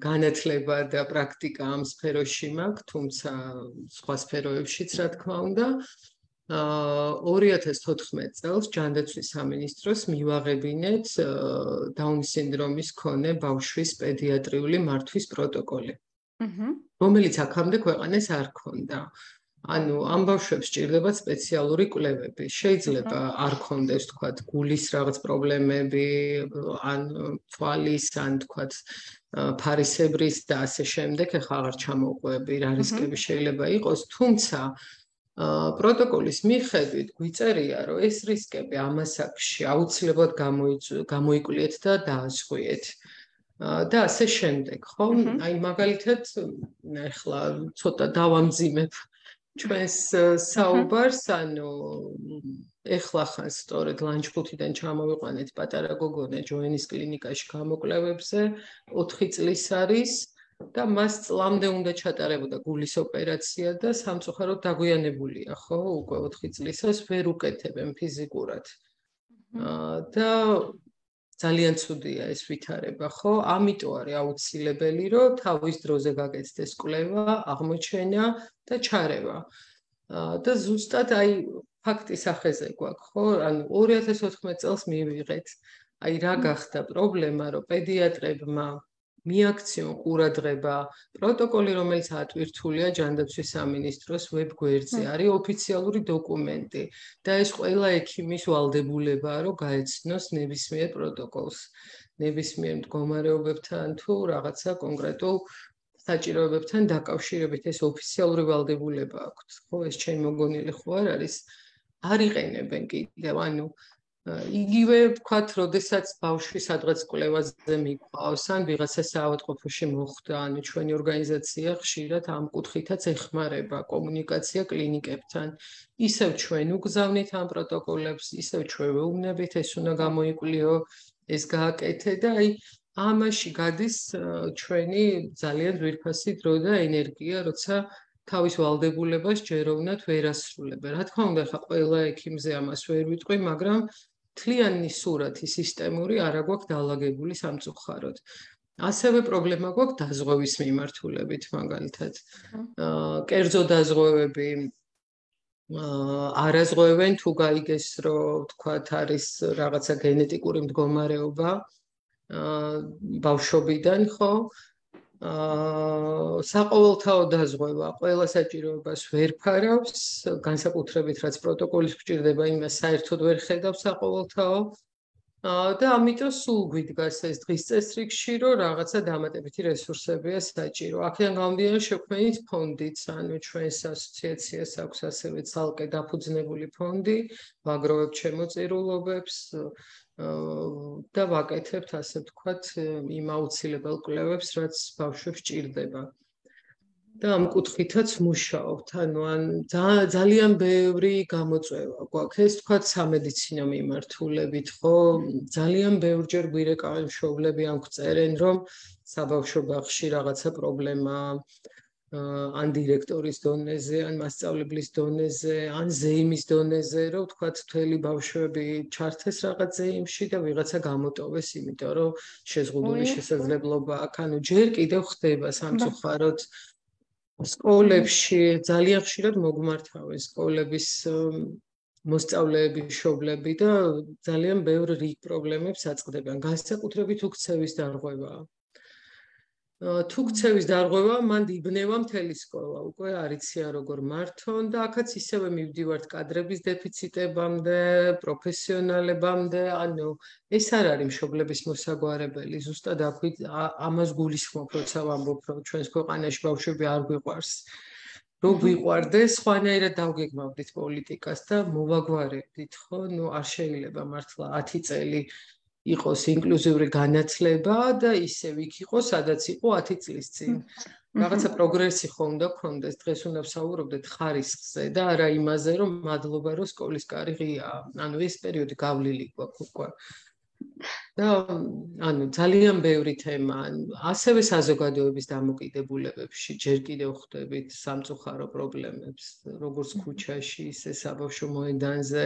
განათლება და პრაქტიკა ამ სფეროში მაქვს, თუმცა სხვა სფეროებშიც რა თქმა უნდა. 2014 წელს ჯანდაცვის სამინისტროს მივაღებინეთ დაუნის სინდრომის მქონე ბავშვის პედიატრიული მართვის პროტოკოლი, რომელიც აქამდე ქვეყანას არ ჰქონდა. ანუ ამ ბავშვებს სჭირდებათ სპეციალური კვლევები. შეიძლება არ ქონდეს, თქვათ, გულის რაღაც პრობლემები, ან თვალის, ან თქვათ, ფარისებრის და ასე შემდეგ, ეხლა აღარ ჩამოვყვები, რა რისკები შეიძლება იყოს, თუმცა პროტოკოლის მიხედვით გვიწერია, რომ ეს რისკები ამ ასაკში აუცილებლად გამოიკვლიეთ და დაასხვიეთ. და ასე შემდეგ, ხო? აი მაგალითად, ეხლა ცოტა დავამძიმებ ჩვენს საუბარს, ანუ ეხლა ხან სწორედ ლანჩხუთიდან ჩამოვიყვანეთ პატარა გოგონა ჯოენის კლინიკაში გამოკვლევებზე, 4 წლის არის და მას წლამდე უნდა ჩატარებოდა გულის ოპერაცია და სამწუხაროდ დაგვიანებულია, ხო, უკვე 4 წლისას ვერ უკეთებენ ფიზიკურად. და ძალიან ცუდია ეს ვითარება, ხო? ამიტომ არის აუცილებელი, რომ თავის დროზე გაგეცდეს კვლევა, აღმოჩენა და ჩარევა. და ზუსტად აი ფაქტის ახეზე გვაქვს, ხო? ანუ 2014 წელს მივიღეთ. აი რა გახდა პრობლემა, რომ პედიატრებმა მიაქციონ ყურადღება პროტოკოლი, რომელიც ატვირთულია ჯანდაცვის სამინისტროს ვებგვერდზე, არის ოფიციალური დოკუმენტი და ეს ყველა ექიმის ვალდებულებაა, რომ გაეცნოს ნებისმიერ პროტოკოლს, ნებისმიერ მდგომარეობებთან თუ რაღაცა კონკრეტულ საჭიროებებთან დაკავშირებით ეს ოფიციალური ვალდებულება აქვთ. ხო, ეს ჩემი მოგონილი ხო არ არის? არ იყენებენ კიდევ, ანუ იგივე ვთქვათ, როდესაც ბავშვი სადღაც კვლევაზე მიყვავს, ან ვიღაცა საავადმყოფოში მოხვდა, ანუ ჩვენი ორგანიზაცია ხშირად ამ კუთხითაც ეხმარება კომუნიკაცია კლინიკებთან. ისევ ჩვენ უგზავნით ამ პროტოკოლებს, ისევ ჩვენ ვეუბნებით, ეს უნდა გამოიკვლიო, ეს გააკეთე და აი ამაში გადის ჩვენი ძალიან ძვირფასი დრო და ენერგია, როცა თავის ვალდებულებას ჯეროვნად ვერ ასრულებენ. რა თქმა უნდა, ხა ყველა ექიმზე ამას ვერ ვიტყვი, მაგრამ თლიანი სურათი სისტემური არა გვაქვს დაალაგებული სამწუხაროდ. ასევე პრობლემა გვაქვს დაზღვევის მიმართულებით, მაგალითად. კერძო დაზღვევები არაზღვევენ თუ გაიგეს, რომ თქვათ არის რაღაცა გენეტიკური მდგომარეობა ბავშვობიდან, ხო? საყოველთაო დაზღვევა ყველა საჭიროებას ვერ ფარავს, განსაკუთრებით რაც პროტოკოლის გვჭირდება, იმას საერთოდ ვერ ხედავს საყოველთაო და ამიტომ სულ გვიდგას ეს დღის წესრიგში, რომ რაღაცა დამატებითი რესურსებია საჭირო. აქედან გამომდინარე შევქმნით ფონდიც, ანუ ჩვენს ასოციაციას აქვს ასევე ცალკე დაფუძნებული ფონდი, ვაგროვებთ შემოწირულობებს და ვაკეთებთ, ასე ვთქვათ, იმ აუცილებელ კვლევებს, რაც ბავშვებს ჭირდება. და ამ კუთხითაც მუშაობთ, ანუ ძალიან ბევრი გამოწვევა გვაქვს. ეს თქვათ სამედიცინო მიმართულებით, ხო? ძალიან ბევრჯერ გვირეკავენ მშობლები ამ გწერენ, რომ საბავშვო ბაღში რაღაცა პრობლემა ან დირექტორის დონეზე, ან მასწავლებლის დონეზე, ან ზეიმის დონეზე, რომ თქვათ მთელი ბავშვები ჩართეს რაღაც ზეიმში და ვიღაცა გამოტოვეს, იმიტომ რომ შეზღუდული შესაძლებლობა აქვს. ანუ ჯერ კიდევ ხდება სამწუხაროდ სკოლებში ძალიან ხშირად მოგმართავენ სკოლების მოსწავლეები, მშობლები და ძალიან ბევრ რიგ პრობლემებს აწყდებიან. განსაკუთრებით უქცევის დარღვევა. თუ ქცევის დარღვევა, მან იბნევა მთელი სკოლა, უკვე არ იციან როგორ მართონ და აქაც ისევე მივდივართ კადრების დეფიციტებამდე, პროფესიონალებამდე, ანუ ეს არ არის მშობლების მოსაგვარებელი, ზუსტად ამას გულისხმობ, როცა ვამბობ, რომ ჩვენს ქვეყანაში ბავშვები არ გვიყვარს. რო გვიყვარდეს, სხვანაირად დავგეგმავდით პოლიტიკას და მოვაგვარებდით, ხო? ნუ არ შეიძლება მართლა 10 წელი იყოს ინკლუზიური განათლება და ისევ იქ იყოს, სადაც იყო 10 წლის წინ. რაღაცა პროგრესი ხომ უნდა გქონდეს, დღეს უნდა ვსაუბრობდეთ ხარისხზე და არა იმაზე, რომ მადლობა, რომ სკოლის კარი ღიაა. ანუ ეს პერიოდი გავლილი გვაქვს უკვე. და ანუ ძალიან ბევრი თემა, ასევე საზოგადოების დამოკიდებულებებში ჯერ კიდევ ხვდებით სამწუხარო პრობლემებს, როგორც ქუჩაში, ისე საბავშვო მოედანზე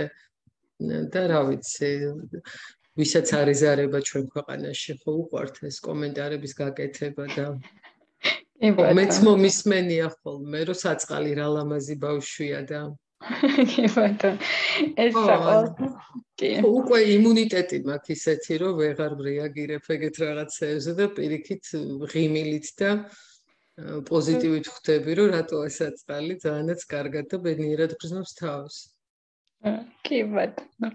და რა ვიცი, ვისაც არის ზარება ჩვენ ქვეყანაში, ხო უყვართ ეს კომენტარების გაკეთება და მეც მომისმენია ხოლმე, რომ საწყალი რა ლამაზი ბავშვია და კი ბატონო, ეს საყოველთაო. უკვე იმუნიტეტი მაქვს ისეთი, რომ ვეღარ ვრეაგირებ ეგეთ რაღაცეებზე და პირიქით ღიმილით და პოზიტივით ხვდები, რომ რატოა საწყალი ძალიანაც კარგად და ბედნიერად გრძნობს თავს. კი ბატონო.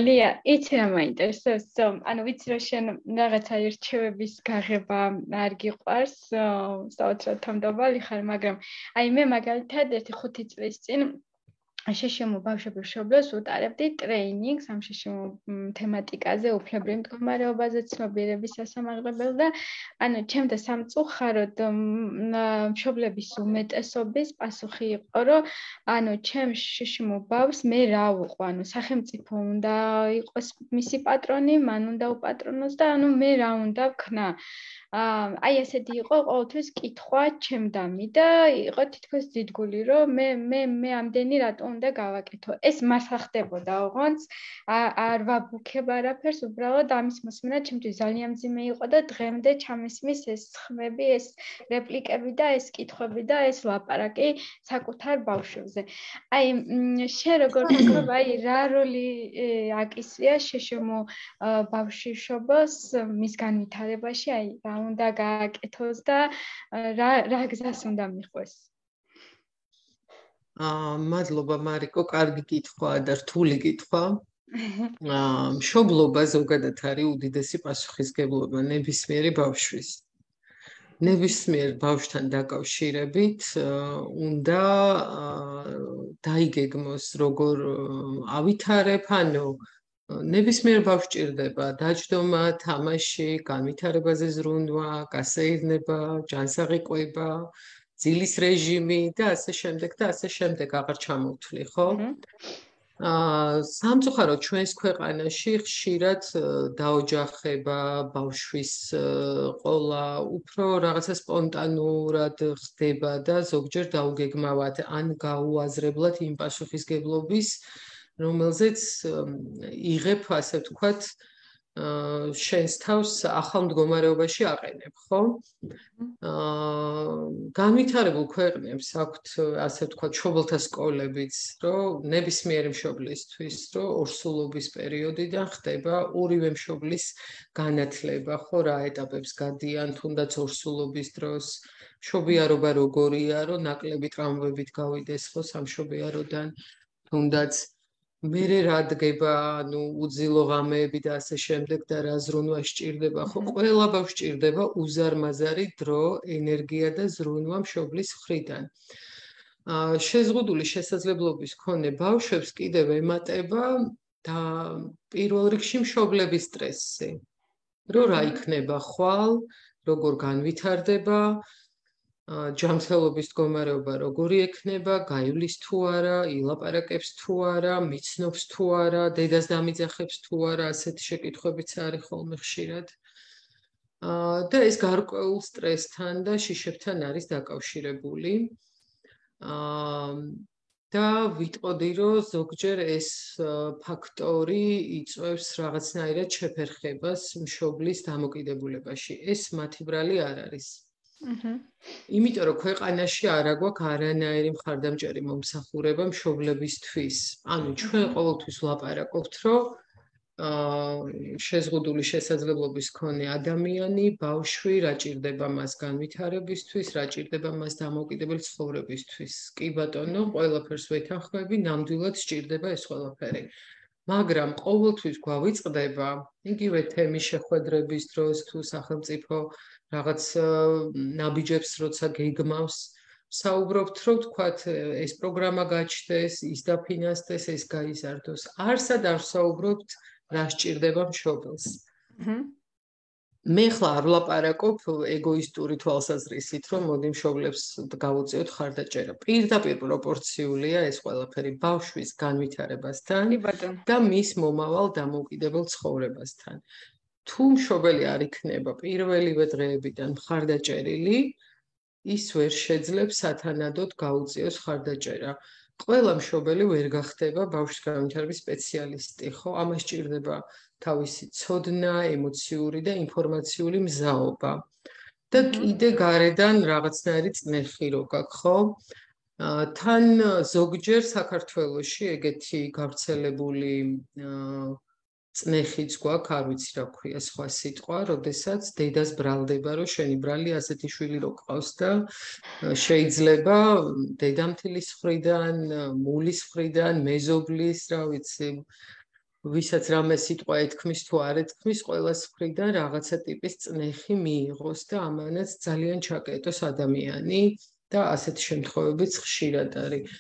ლია, იცი რა მაინტერესებს, ანუ ვიცი რომ შენ რაღაცა ერთჩევების გაღება არ გიყვარს, საოცრად თამდობალი ხარ, მაგრამ აი მე მაგალითად 1-5 წლის წინ შეშემო ბავშვების მშობლებს ვუტარებდი ტრეინინგს ამ შეშემო თემატიკაზე, უფლებრივ მდგომარეობაზე, ცნობიერების სასამაღლებელ და ანუ ჩემთა სამწუხაროდ მშობლების უმეტესობის პასუხი იყო, რომ ანუ ჩემ შეშემო ბავშვს მე რა ვუყვა, ანუ სახელმწიფო უნდა იყოს მისი პატრონი, მან უნდა უპატრონოს და ანუ მე რა უნდა ვქნა. აი ესეთი იყო ყოველთვის კითხვა ჩემდამი და იყო თითქოს დიდგული, რომ მე ამდენი რატო უნდა გავაკეთო. ეს მართლა ხდებოდა, ოღონდ არ ვაბუქებ არაფერს, უბრალოდ ამის მოსმენა ჩემთვის ძალიან მძიმე იყო და დღემდე ჩამესმის ეს ხმები, ეს რეპლიკები და ეს კითხვები და ეს ლაპარაკი საკუთარ ბავშვებზე. აი შენ როგორ გქონდა, აი რა როლი აკისრია შეშემო ბავშვიშობოს მის განვითარებაში, აი რა უნდა გააკეთოს და რა გზას უნდა მიხვეს? მადლობა მარიკო, კარგი კითხვაა და რთული კითხვა. მშობლობა ზოგადად არის უდიდესი პასუხისმგებლობა ნებისმიერი ბავშვის. ნებისმიერ ბავშვთან დაკავშირებით უნდა დაიგეგმოს როგორ ავითარებ, ანუ ნებისმიერ ბავშვს ჭირდება დაჯდომა, თამაში, განვითარებაზე ზრუნვა, გასეირნება, ჯანსაღი ყვება, ძილის რეჟიმი და ასე შემდეგ და ასე შემდეგ აღარ ჩამოვთვლი, ხო? სამწუხაროდ ჩვენს ქვეყანაში ხშირად დაოჯახება ბავშვის ყოლა უფრო რაღაცა სპონტანურად ხდება და ზოგჯერ დაუგეგმავად ან გაუაზრებლად იმ პასუხისგებლობის, რომელზეც იღებ, ასე ვთქვათ, შენს თავს ახალ მდგომარეობაში აყენებ, ხო? განვითარებულ ქვეყნებს აქვთ, ასე ვთქვათ, მშობელთა სკოლებიც, რომ ნებისმიერი მშობლისთვის, რომ ორსულობის პერიოდიდან ხდება ორივე მშობლის განათლება, ხო, რა ეტაპებს გადიან, თუნდაც ორსულობის დროს, მშობიარობა როგორია, რომ ნაკლები ტრავმებით გავიდეს, ხო, სამშობიაროდან, თუნდაც მერე რა დგება, უძილო ღამეები და ასე შემდეგ და რა ზრუნვა სჭირდება, ხო, ყველა ბავშვს სჭირდება უზარმაზარი დრო, ენერგია და ზრუნვა მშობლის მხრიდან. შეზღუდული შესაძლებლობის მქონე ბავშვებს კიდევ ემატება და პირველ რიგში მშობლების სტრესი, რომ რა იქნება ხვალ, როგორ განვითარდება, ჯანმრთელობის მდგომარეობა როგორი ექნება, გაივლის თუ არა, ილაპარაკებს თუ არა, მიცნობს თუ არა, დედას დამიძახებს თუ არა, ასეთი შეკითხვებიც არის ხოლმე ხშირად. და ეს გარკვეულ სტრესთან და შიშებთან არის დაკავშირებული. და ვიტყოდი, რომ ზოგჯერ ეს ფაქტორი იწვევს რაღაცნაირად შეფერხებას მშობლის დამოკიდებულებაში. ეს მათი ბრალი არ არის. იმიტომ რომ ქვეყანაში არა გვაქვს არანაირი მხარდამჭერი მომსახურება მშობლებისთვის. ანუ ჩვენ ყოველთვის ვლაპარაკობთ, რომ შეზღუდული შესაძლებლობის მქონე ადამიანი, ბავშვი, რა ჭირდება მას განვითარებისთვის, რა ჭირდება მას დამოუკიდებელი ცხოვრებისთვის. კი ბატონო, ყველაფერს ვეთანხმები, ნამდვილად სჭირდება ეს ყველაფერი. მაგრამ ყოველთვის გვავიწყდება იგივე თემის შეხვედრების დროს თუ სახელმწიფო რაღაც ნაბიჯებს როცა გეგმავს, საუბრობთ, რომ თქვათ, ეს პროგრამა გაჩნდეს, ის დაფინანსდეს, ეს გაიზარდოს. არსად არ საუბრობთ, რა სჭირდება მშობელს. მე ხლა არ ვლაპარაკობ ეგოისტური თვალსაზრისით, რომ მოდი მშობლებს გავუწიოთ ხარდაჭერა. პირდაპირ პროპორციულია ეს ყველაფერი ბავშვის განვითარებასთან და მის მომავალ დამოუკიდებელ ცხოვრებასთან. თუ მშობელი არ იქნება პირველივე დღეებიდან მხარდაჭერილი, ის ვერ შეძლებს სათანადოდ გაუწიოს ხარდაჭერა. ყველა მშობელი ვერ გახდება ბავშვის განვითარების სპეციალისტი, ხო? ამას სჭირდება თავისი ცოდნა, ემოციური და ინფორმაციული მზაობა. და კიდე გარედან რაღაცნაირი წნეხი რო გაქვს, ხო? თან ზოგჯერ საქართველოში ეგეთი გავრცელებული წნეხიც გვაქვს, არ ვიცი რა ქვია სხვა სიტყვა, როდესაც დედას ბრალდება, რომ შენი ბრალი ასეთი შვილი რო გყავს და შეიძლება დედამთილის მხრიდან, მულის მხრიდან, მეზობლის, რა ვიცი, ვისაც რამე სიტყვა ეთქმის თუ არ ეთქმის, ყველას მხრიდან რაღაცა ტიპის წნეხი მიიღოს და ამანაც ძალიან ჩაკეტოს ადამიანი და ასეთი შემთხვევებიც ხშირად არის.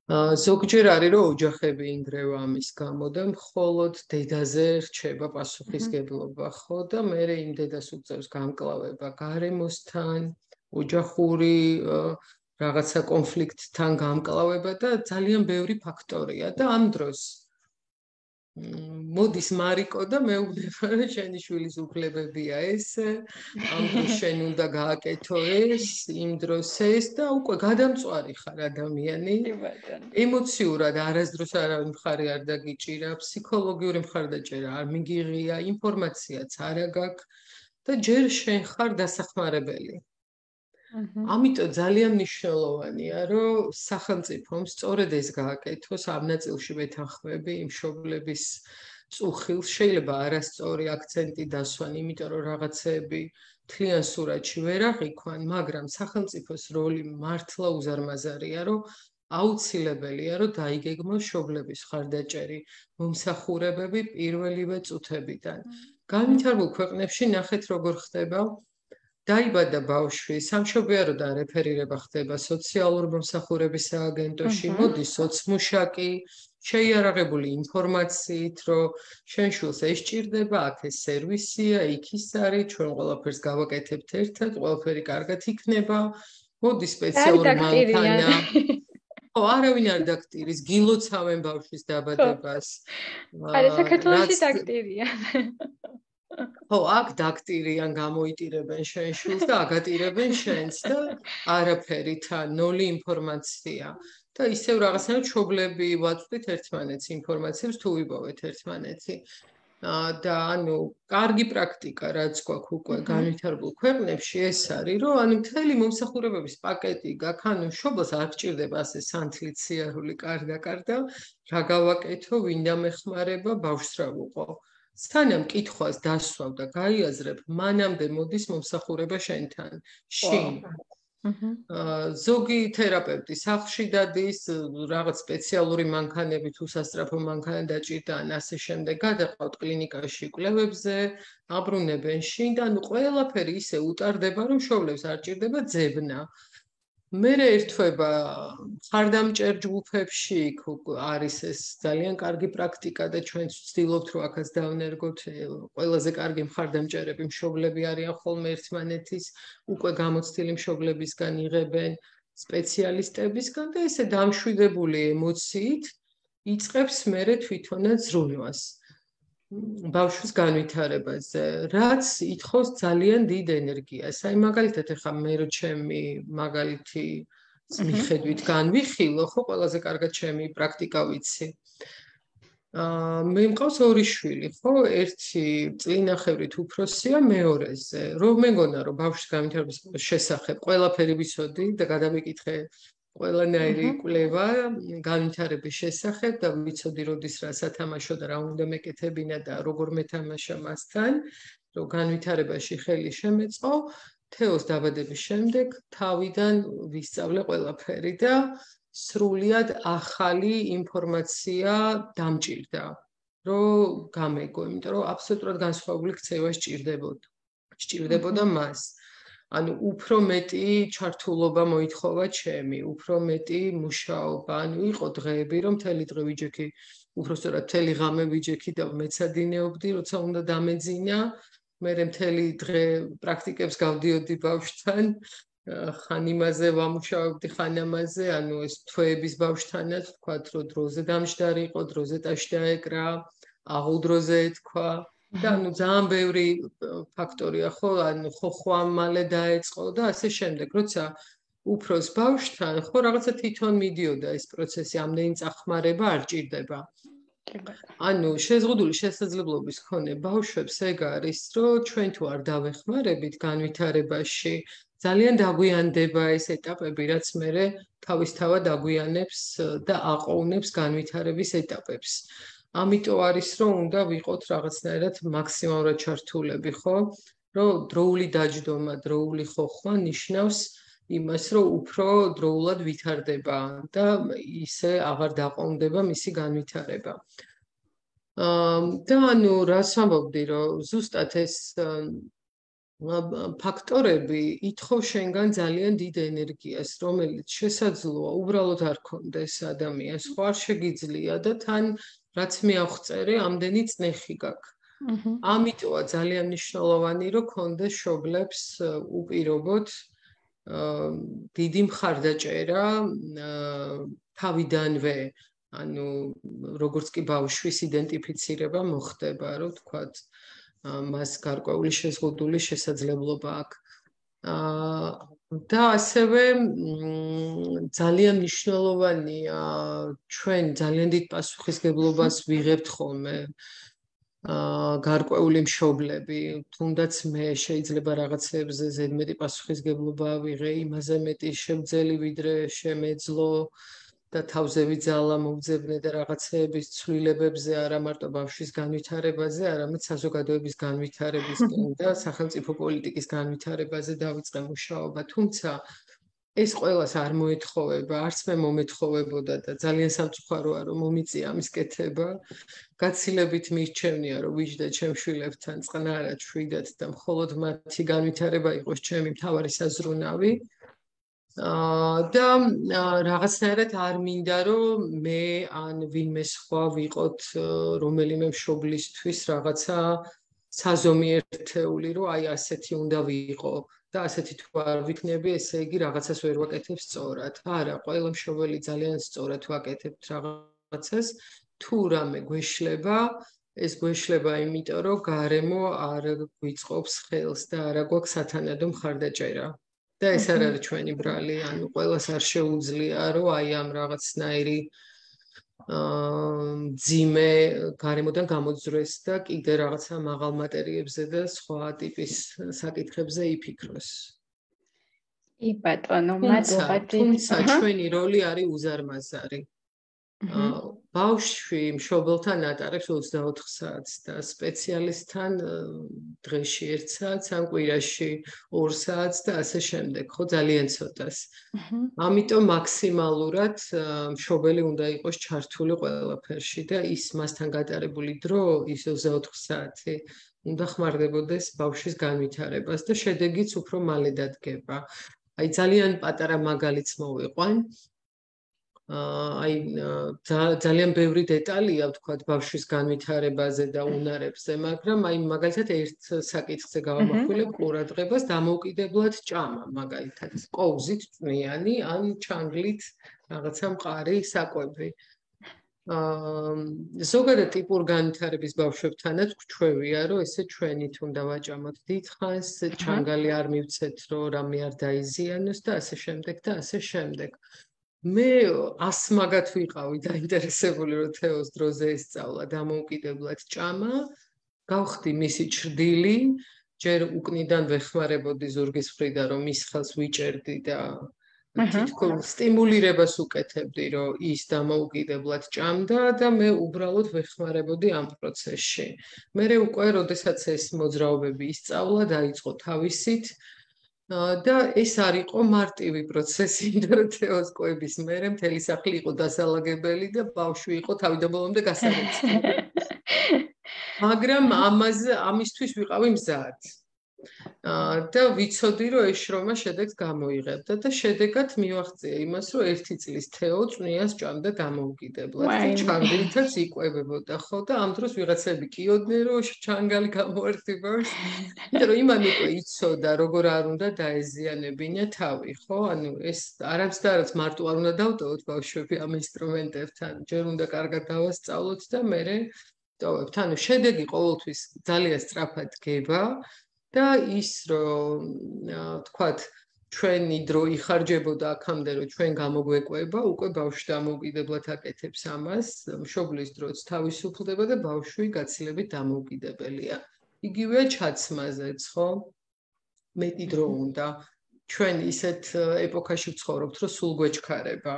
ზოგჯერ არის, რომ ოჯახები ინგრევა ამის გამო და მხოლოდ დედაზე რჩება პასუხისგებლობა, ხო? და მერე იმ დედას უწევს გამკლავება გარემოსთან, ოჯახური რაღაცა კონფლიქტთან გამკლავება და ძალიან ბევრი ფაქტორია და ამ დროს მოდის მარიკო და მეუბნება, რომ შენი შვილის უფლებებია ეს, ამ დროს შენ უნდა გააკეთო ეს, იმ დროს ეს და უკვე გადამწვარი ხარ ადამიანი. ემოციურად არასდროს არავინ მხარი არ დაგიჭირა, ფსიქოლოგიური მხარდაჭერა არ მიგიღია, ინფორმაციაც არ გაქვს და ჯერ შენ ხარ დასახმარებელი. ამიტომ ძალიან მნიშვნელოვანია, რომ სახელმწიფომ სწორედ ეს გააკეთოს, ამ ნაწილში ვეთანხმები იმ მშობლების წუხილს, შეიძლება არასწორი აქცენტი დასვან, იმიტომ რომ რაღაცეები თლიან სურათში ვერ აღიქვან, მაგრამ სახელმწიფოს როლი მართლა უზარმაზარია, რომ აუცილებელია, რომ დაიგეგმოს მშობლების მხარდაჭერი მომსახურებები პირველივე წუთებიდან. განვითარებულ ქვეყნებში ნახეთ როგორ ხდება. დაიბადა ბავშვი, სამშობიაროდან რეფერირება ხდება სოციალური მომსახურების სააგენტოში, მოდის სოცმუშაკი, შეიარაღებული ინფორმაციით, რომ შენ შულს ეს ჭირდება, აქ ეს სერვისია, იქ ის არის, ჩვენ ყველაფერს გავაკეთებთ ერთად, ყველაფერი კარგად იქნება. მოდი სპეციალური მანქანა. ხო, არავინ არ დაქტირის, გილოცავენ ბავშვის დაბადებას. არა, საქართველოში დაქტირია. ხო, აქ დაქტირიან, გამოიტირებენ შენ შულს და აგატირებენ შენს და არაფერი თან, ნოლი ინფორმაცია. და ისევ რაღაცნაირად მშობლები ვაწვდით ერთმანეთს ინფორმაციებს, თუ ვიპოვეთ ერთმანეთი. და ანუ კარგი პრაქტიკა რაც გვაქვს უკვე განვითარებულ ქვეყნებში ეს არის, რომ ანუ მთელი მომსახურებების პაკეტი გაქვს, ანუ მშობლს არ გჭირდება ასე სანთლით სიარული კარდა, რა გავაკეთო, ვინ დამეხმარება, ბავშვს რა ვუყო. სანამ კითხვას დასვავ და გაიაზრებ, მანამდე მოდის მომსახურება შენთან. შინ. ზოგი თერაპევტი სახლში დადის, რაღაც სპეციალური მანქანებით, უსასწრაფო მანქანა დაჭირდა, ან ასე შემდეგ, გადაყავთ კლინიკაში კვლევებზე, აბრუნებენ შინ და ანუ ყველაფერი ისე უტარდება, რომ მშობლებს არ ჭირდება ძებნა. მერე ერთვება მხარდამჭერ ჯგუფებში, არის ეს ძალიან კარგი პრაქტიკა და ჩვენ ვცდილობთ, რომ აქაც დავნერგოთ, ყველაზე კარგი მხარდამჭერები მშობლები არიან ხოლმე ერთმანეთის, უკვე გამოცდილი მშობლებისგან იღებენ სპეციალისტებისგან და ესე დამშვიდებული ემოციით იწყებს მერე თვითონაც ზრუნვას ბავშვის განვითარებაზე, რაც ითხოვს ძალიან დიდ ენერგიას. აი მაგალითად ეხა მე რო ჩემი მაგალითი მიხედვით განვიხილო, ხო ყველაზე კარგად ჩემი პრაქტიკა ვიცი. მე მყავს ორი შვილი, ხო, ერთი წლინახევრით უფროსია, მეორეზე. რომ მეგონა რომ ბავშვის განვითარების შესახებ ყველაფერი ვიცოდი და გადავიკითხე ყველანაირი კვლევა განვითარების შესახებ და ვიცოდი როდის რა სათამაშო და რა უნდა მეკეთებინა და როგორ მეთამაშა მასთან, რომ განვითარებაში ხელი შემეწყო. თეოს დაბადების შემდეგ თავიდან ვისწავლე ყველაფერი და სრულიად ახალი ინფორმაცია დამჭირდა, რომ გამეგო, იმიტომ რომ აბსოლუტურად განსხვავებული ქცევა სჭირდებოდა მას. ანუ უფრო მეტი ჩართულობა მოითხოვა ჩემი, უფრო მეტი მუშაობა, ანუ იყო დღეები, რომ მთელი დღე ვიჯექი, უბრალოდ მთელი ღამე ვიჯექი და მეცადინეობდი, როცა უნდა დამეძინა, მერე მთელი დღე პრაქტიკებს გავდიოდი ბავშვთან, ხან იმაზე ვამუშავებდი, ხან ამაზე, ანუ ეს თვეების ბავშვთანაც, ვთქვათ, რომ დროზე დამჯდარი იყო, დროზე ტაში დაეკრა, აღუდროზე ეთქვა. და ანუ ძალიან ბევრი ფაქტორია, ხო, ანუ ხო მალე დაეწყო და ასე შემდეგ, როცა უფროს ბავშვთან, ხო, რაღაცა თვითონ მიდიოდა ეს პროცესი, ამდენი წახმარება არ ჭირდება. ანუ შეზღუდული შესაძლებლობის მქონე ბავშვებს ეგ არის, რომ ჩვენ თუ არ დავეხმარებით განვითარებაში, ძალიან დაგვიანდება ეს ეტაპები, რაც მერე თავისთავად აგვიანებს და აყოვნებს განვითარების ეტაპებს. ამიტომ არის, რომ უნდა ვიყოთ რაღაცნაირად მაქსიმალურად ჩართულები, ხო? რომ დროული დაჯდომა, დროული ხოხვა ნიშნავს იმას, რომ უფრო დროულად ვითარდება და ისე აღარ დაყოვნდება მისი განვითარება. და ანუ რას ვამბობდი, რომ ზუსტად ეს ფაქტორები ითხოვს შენგან ძალიან დიდ ენერგიას, რომელიც შესაძლოა უბრალოდ არ ქონდეს ადამიანს, ხო არ შეგიძლია და თან რაც მე აღწერე, ამდენი წნეხი გაქვს. ამიტომა ძალიან მნიშვნელოვანი, რომ ქონდეს მშობლებს უპირობოდ დიდი მხარდაჭერა თავიდანვე, ანუ როგორც კი ბავშვის იდენტიფიცირება მოხდება, რომ თქვათ, მას გარკვეული შეზღუდული შესაძლებლობა აქვს. და ასევე ძალიან მნიშვნელოვანია, ჩვენ ძალიან დიდ პასუხისგებლობას ვიღებთ ხოლმე გარკვეული მშობლები, თუნდაც მე შეიძლება რაღაცებზე ზედმეტი პასუხისგებლობა ვიღე, იმაზე მეტი შევძელი ვიდრე შემეძლო და თავზე ვიძალა მოგძებნე და რაღაცეების ცვლილებებზე არა მარტო ბავშვის განვითარებაზე, არამედ საზოგადოების განვითარებისკენ და სახელმწიფო პოლიტიკის განვითარებაზე დავიწყე მუშაობა. თუმცა ეს ყველას არ მოეთხოვება, არც მე მომეთხოვებოდა და ძალიან სამწუხაროა, რომ მომიწია ამის კეთება. გაცილებით მირჩევნია, რომ ვიждდე ჩემ შვილებთან წყნარად შვიდათ და მხოლოდ მათი განვითარება იყოს ჩემი მთავარი საზრუნავი. და რაღაცნაირად არ მინდა რომ მე ან ვინმე სხვა ვიყოთ რომელიმე მშობლისთვის რაღაცა საზომიერთეული რომ აი ასეთი უნდა ვიყო და ასეთი თუ არ ვიქნები ესე იგი რაღაცას ვერ ვაკეთებ სწორად. არა, ყველა მშობელი ძალიან სწორად ვაკეთებთ რაღაცას. თუ რამე გვეშლება, ეს გვეშლება იმიტომ რომ გარემო არ გვიწყობს ხელს და არა გვაქვს სათანადო მხარდაჭერა. და ეს არ არის ჩვენი ბრალი, ანუ ყველას არ შეუძლია რომ აი ამ რაღაცნაირი ძიმე გარემოდან გამოძრეს და კიდე რაღაცა მაღალ მატერიებზე და სხვა ტიპის საკითხებზე იფიქროს. კი ბატონო, მადლობა. თუმცა ჩვენი როლი არის უზარმაზარი. ბავშვი მშობელთან ატარებს 24 საათს და სპეციალისტთან დღეში 1 საათს, ან კვირაში 2 საათს და ასე შემდეგ, ხო, ძალიან ცოტას. ამიტომ მაქსიმალურად მშობელი უნდა იყოს ჩართული ყველაფერში და ის მასთან გატარებული დრო, ის 24 საათი უნდა ხმარდებოდეს ბავშვის განვითარებას და შედეგიც უფრო მალე დადგება. აი ძალიან პატარა მაგალითს მოვიყვან. აი ძალიან ბევრი დეტალია ვთქვათ ბავშვის განვითარებაზე და უნარებზე, მაგრამ აი მაგალითად ერთ საკითხზე გავამახვილებ ყურადღებას, დამოუკიდებლად ჭამა, მაგალითად კოვზით წვნიანი ან ჩანგლით რაღაცა მყარი საკვები. ზოგადად ტიპურ განვითარების ბავშვებთანაც გვჩვევია, რომ ესე ჩვენით უნდა ვაჭამოთ დიდხანს, ჩანგალი არ მივცეთ, რომ რამე არ დაიზიანოს და ასე შემდეგ და ასე შემდეგ. მე 100 მაგათ ვიყავი დაინტერესებული რომ თეოს დროზე ესწავლა დამოუკიდებლად ჭამა, გავხდი მისი ჩრდილი, ჯერ უკნიდან ვეხმარებოდი ზურგის მხრიდან რომ მის ხელს ვიჭერდი და თითქოს სტიმულირებას უკეთებდი რომ ის დამოუკიდებლად ჭამდა და მე უბრალოდ ვეხმარებოდი ამ პროცესში. მერე უკვე როდესაც ეს მოძრაობები ისწავლა, დაიწყო თავისით და ეს არ იყო მარტივი პროცესი, იმიტომ რომ თეოს კვების მერე მთელი სახლი იყო დასალაგებელი და ბავშვი იყო თავიდაბოლომდე გასარეცდილი. მაგრამ ამისთვის ვიყავი მზად. და ვიცოდი რომ ეს შრომა შედეგს გამოიღებდა და შედეგად მივაღწია იმას რომ 1 წლის თეო წვნიანს ჭამდა დამოუკიდებლად და ჩანგლითაც იკვებებოდა ხო და ამ დროს ვიღაცები კიოდნენ რომ ჩანგალი გამოართიბავს, იმიტომ რომ იმან უკვე იცოდა როგორ არ უნდა დაეზიანებინა თავი, ხო? ანუ ეს არამც და არამც მარტო არ უნდა დავტოვოთ ბავშვები ამ ინსტრუმენტებთან, ჯერ უნდა კარგად დავასწავლოთ და მერე ტოვებთ. ანუ შედეგი ყოველთვის ძალიან სწრაფად გება. და ის რომ თქვათ ჩვენი დრო იხარჯებოდა აქამდე რომ ჩვენ გამოგვეკვება, უკვე ბავშვი დამოუკიდებლად აკეთებს ამას, მშობლის დროც თავისუფლდება და ბავშვი გაცილებით დამოუკიდებელია. იგივეა ჩაცმაზეც, ხო? მეტი დრო უნდა. ჩვენ ისეთ ეპოქაში ვცხოვრობთ, რომ სულ გვეჩქარება.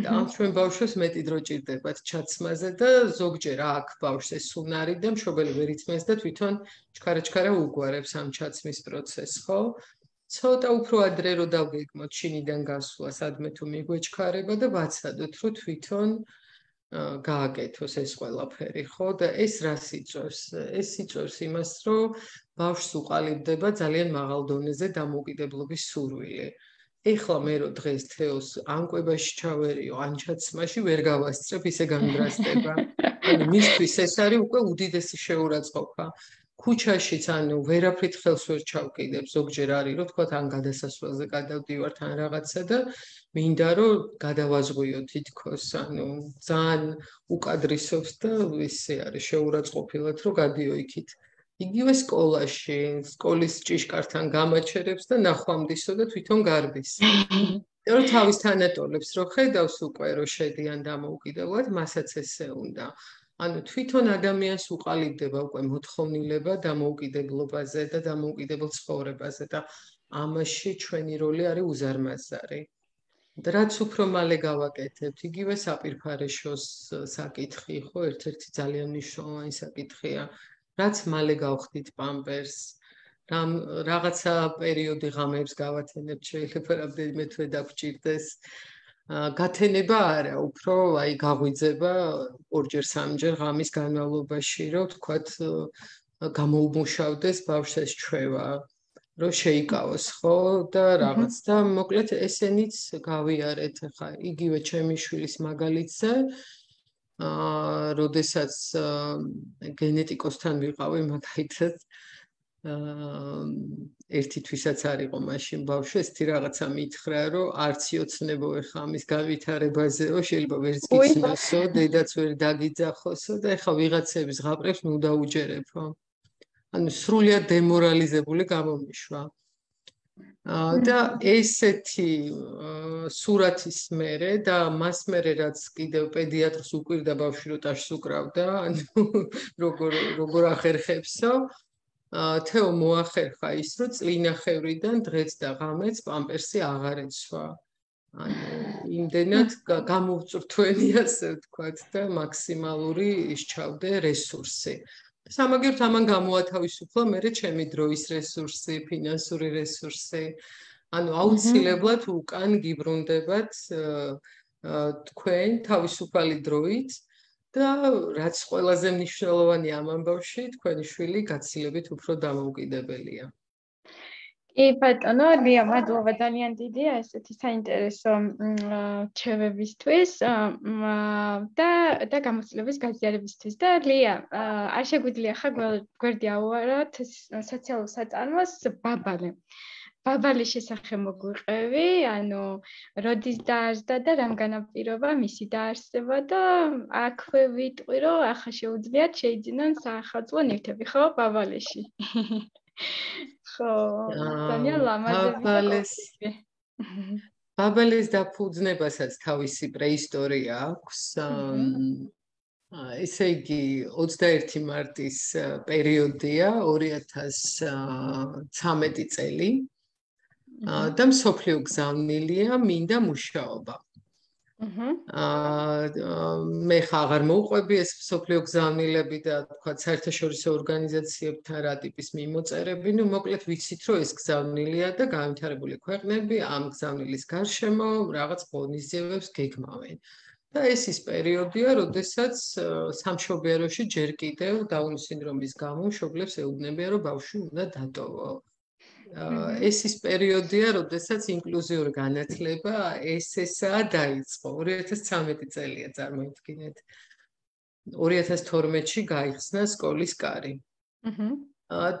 და ამ ჩვენ ბავშვებს მეტი დრო ჭირდებათ ჩაცმაზე და ზოგჯერ აქ ბავშვს ეს უნარი და მშობელი ვერ იწმენს და თვითონ ჩქარა უგვარებს ამ ჩაცმის პროცესს, ხო? ცოტა უფრო ადრე რომ დავგეგმოთ შინიდან გასვლა, სადმე თუ მიგვეჩქარება და ვაცადოთ, რომ თვითონ გააკეთოს ეს ყველაფერი, ხო? და ეს რას იწვევს? ეს იწვევს იმას, რომ ბავშვს უყალიბდება ძალიან მაღალ დონეზე დამოუკიდებლობის სურვილი. ეხლა მე რო დღეს თეოს ან კვებაში ჩავერიო, ან ჩაცმაში ვერ გავასწრებ, ისე გამდრასდება. ანუ მისთვის ეს არის უკვე უდიდესი შეურაცხყოფა. ქუჩაშიც ანუ ვერაფრით ხელს ვერ ჩავკიდებ, ზოგჯერ არის რომ თქვათ ან გადასასვლელზე გადავდივართ ან რაღაცა და მინდა რომ გადავაზღვიო თითქოს, ანუ ძალიან უკადრისობს და ისე არის შეურაცხყოფილად რომ გადიო იქით. იგივე სკოლაში, სკოლის ჭიშკართან გამაჩერებს და ნახვამდისო და თვითონ გარბის. რომ თავის თანატოლებს რო ხედავს უკვე რომ შედიან დამოუკიდებლად, მასაც ესე უნდა. ანუ თვითონ ადამიანს უყალიბდება უკვე მოთხოვნილება დამოუკიდებლობაზე და დამოუკიდებელ ცხოვრებაზე და ამაში ჩვენი როლი არის უზარმაზარი. რაც უფრო მალე გავაკეთებთ, იგივე საპირფარეშოს საკითხი, ხო, ერთ-ერთი ძალიან მნიშვნელოვანი საკითხია. რაც მალე გავხდით პამპერს, რაღაცა პერიოდი ღამეებს გავათენებთ, შეიძლება რამდენიმე თვე დაგჭირდეს. გათენება არა, უფრო აი გაღვიძება 2-3-ჯერ ღამის განმავლობაში, რომ თქვათ გამოუმუშავდეს ბავშვს ეს ჩვევა. რომ შეიკავოს ხო და რაღაც და მოკლედ ესენიც გავიარეთ ხა იგივე ჩემი შვილის მაგალითზე როდესაც გენეტიკოსთან ვიყავი მაგალითად ერთი თვისაც არ იყო მაშინ ბავშვი ესეთი რაღაცა მითხრა რომ არც ოცნებო ეხა ამის განვითარებაზეო შეიძლება ვერც გიცნოსო დედაც ვერ დაგიძახოსო და ეხა ვიღაცების ზღაპრებს ნუ დაუჯერებო ანუ სრულიად დემორალიზებული გამომიშვა და ესეთი სურათის მერე და მას მერე რაც კიდევ პედიატრს უკვირდა ბავშვი რომ ტაშს უკრავდა ანუ როგორ ახერხებსო თეო მოახერხა ის რომ წლინახევრიდან დღეც და ღამეც პამპერსი აღარ ეცვა ანუ იმდენად გამოვწვრთვენი ასე ვთქვათ და მაქსიმალური ისჩავდე რესურსი სამაგიეროდ ამან გამოათავისუფლა მერე ჩემი დროის რესურსი, ფინანსური რესურსი. ანუ აუცილებლად უკან გიბრუნდებათ თქვენ თავისუფალი დროით და რაც ყველაზე მნიშვნელოვანი ამ ამბავში, თქვენი შვილი გაცილებით უფრო დამოუკიდებელია. კი ბატონო, ლია, მადლობა ძალიან დიდია ესეთი საინტერესო რჩევებისთვის და გამოცდილების გაზიარებისთვის და ლია, არ შეგვიძლია ხა გვერდი ავუაროთ სოციალურ საწარმოს ბაბალე. ბაბალის შესახებ მოგვიყევი, ანუ როდის დაარსდა და რამ განაპირობა მისი დაარსება და აქვე ვიტყვი, რომ ახლა შეუძლიათ შეიძინონ საახალწლო ნივთები, ხო, ბაბალეში. ხო, ძალიან ლამაზები. ბაბალის დაფუძნებასაც თავისი პრეისტორია აქვს. ესე იგი 21 მარტის პერიოდია 2013 წელი და მსოფლიო გზავნილია მინდა მუშაობა. მე ხა აღარ მოვყვები ეს მსოფლიო გზავნილები და თქვა საერთაშორისო ორგანიზაციებთან რა ტიპის მიმოწერები, ნუ მოკლედ ვიცით რომ ეს გზავნილია და განვითარებული ქვეყნები ამ გზავნილის გარშემო რაღაც ღონისძიებებს გეგმავენ. და ეს ის პერიოდია, როდესაც სამშობიაროში ჯერ კიდევ დაუნის სინდრომის გამო მშობლებს ეუბნებიან რომ ბავშვი უნდა დატოვო. ეს ის პერიოდია, როდესაც ინკლუზიური განათლება ესესაა დაიწყო. 2013 წელია წარმოიდგინეთ. 2012-ში გაიხსნა სკოლის კარი.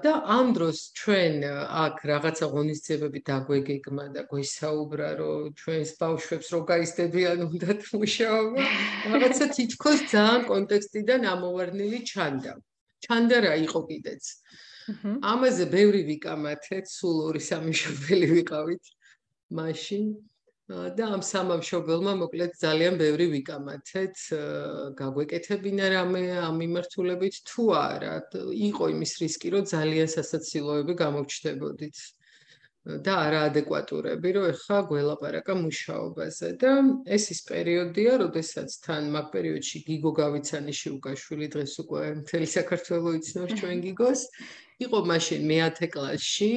და ამ დროს ჩვენ აქ რაღაცა ღონისძიებები დაგვეგეგმა და გვესაუბრა, რომ ჩვენს ბავშვებს რო გაიზრდებიან უნდათ მუშაობა. რაღაცა თითქოს ძალიან კონტექსტიდან ამოვარდნილი ჩანდა. ჩანდა რა იყო კიდეც. ამაზე ბევრი ვიკამათეთ, სულ 2-3 მშობელი ვიყავით მაშინ და ამ სამამ მშობელმა მოკლედ ძალიან ბევრი ვიკამათეთ, გაგვეკეთებინა რამე ამ მიმართულებით თუ არა, იყო იმის რისკი, რომ ძალიან სასაცილოები გამოვჩნდებოდით და არაადეკვატურები, რომ ეხლა გველაპარაკა მუშაობაზე და ეს ის პერიოდია, როდესაც თან მაგ პერიოდში გიგო გავიცანიში უკაშვილი დღეს უკვე მთელი საქართველო იცნობს ჩვენ გიგოს იყო მაშინ მე-10 კლასში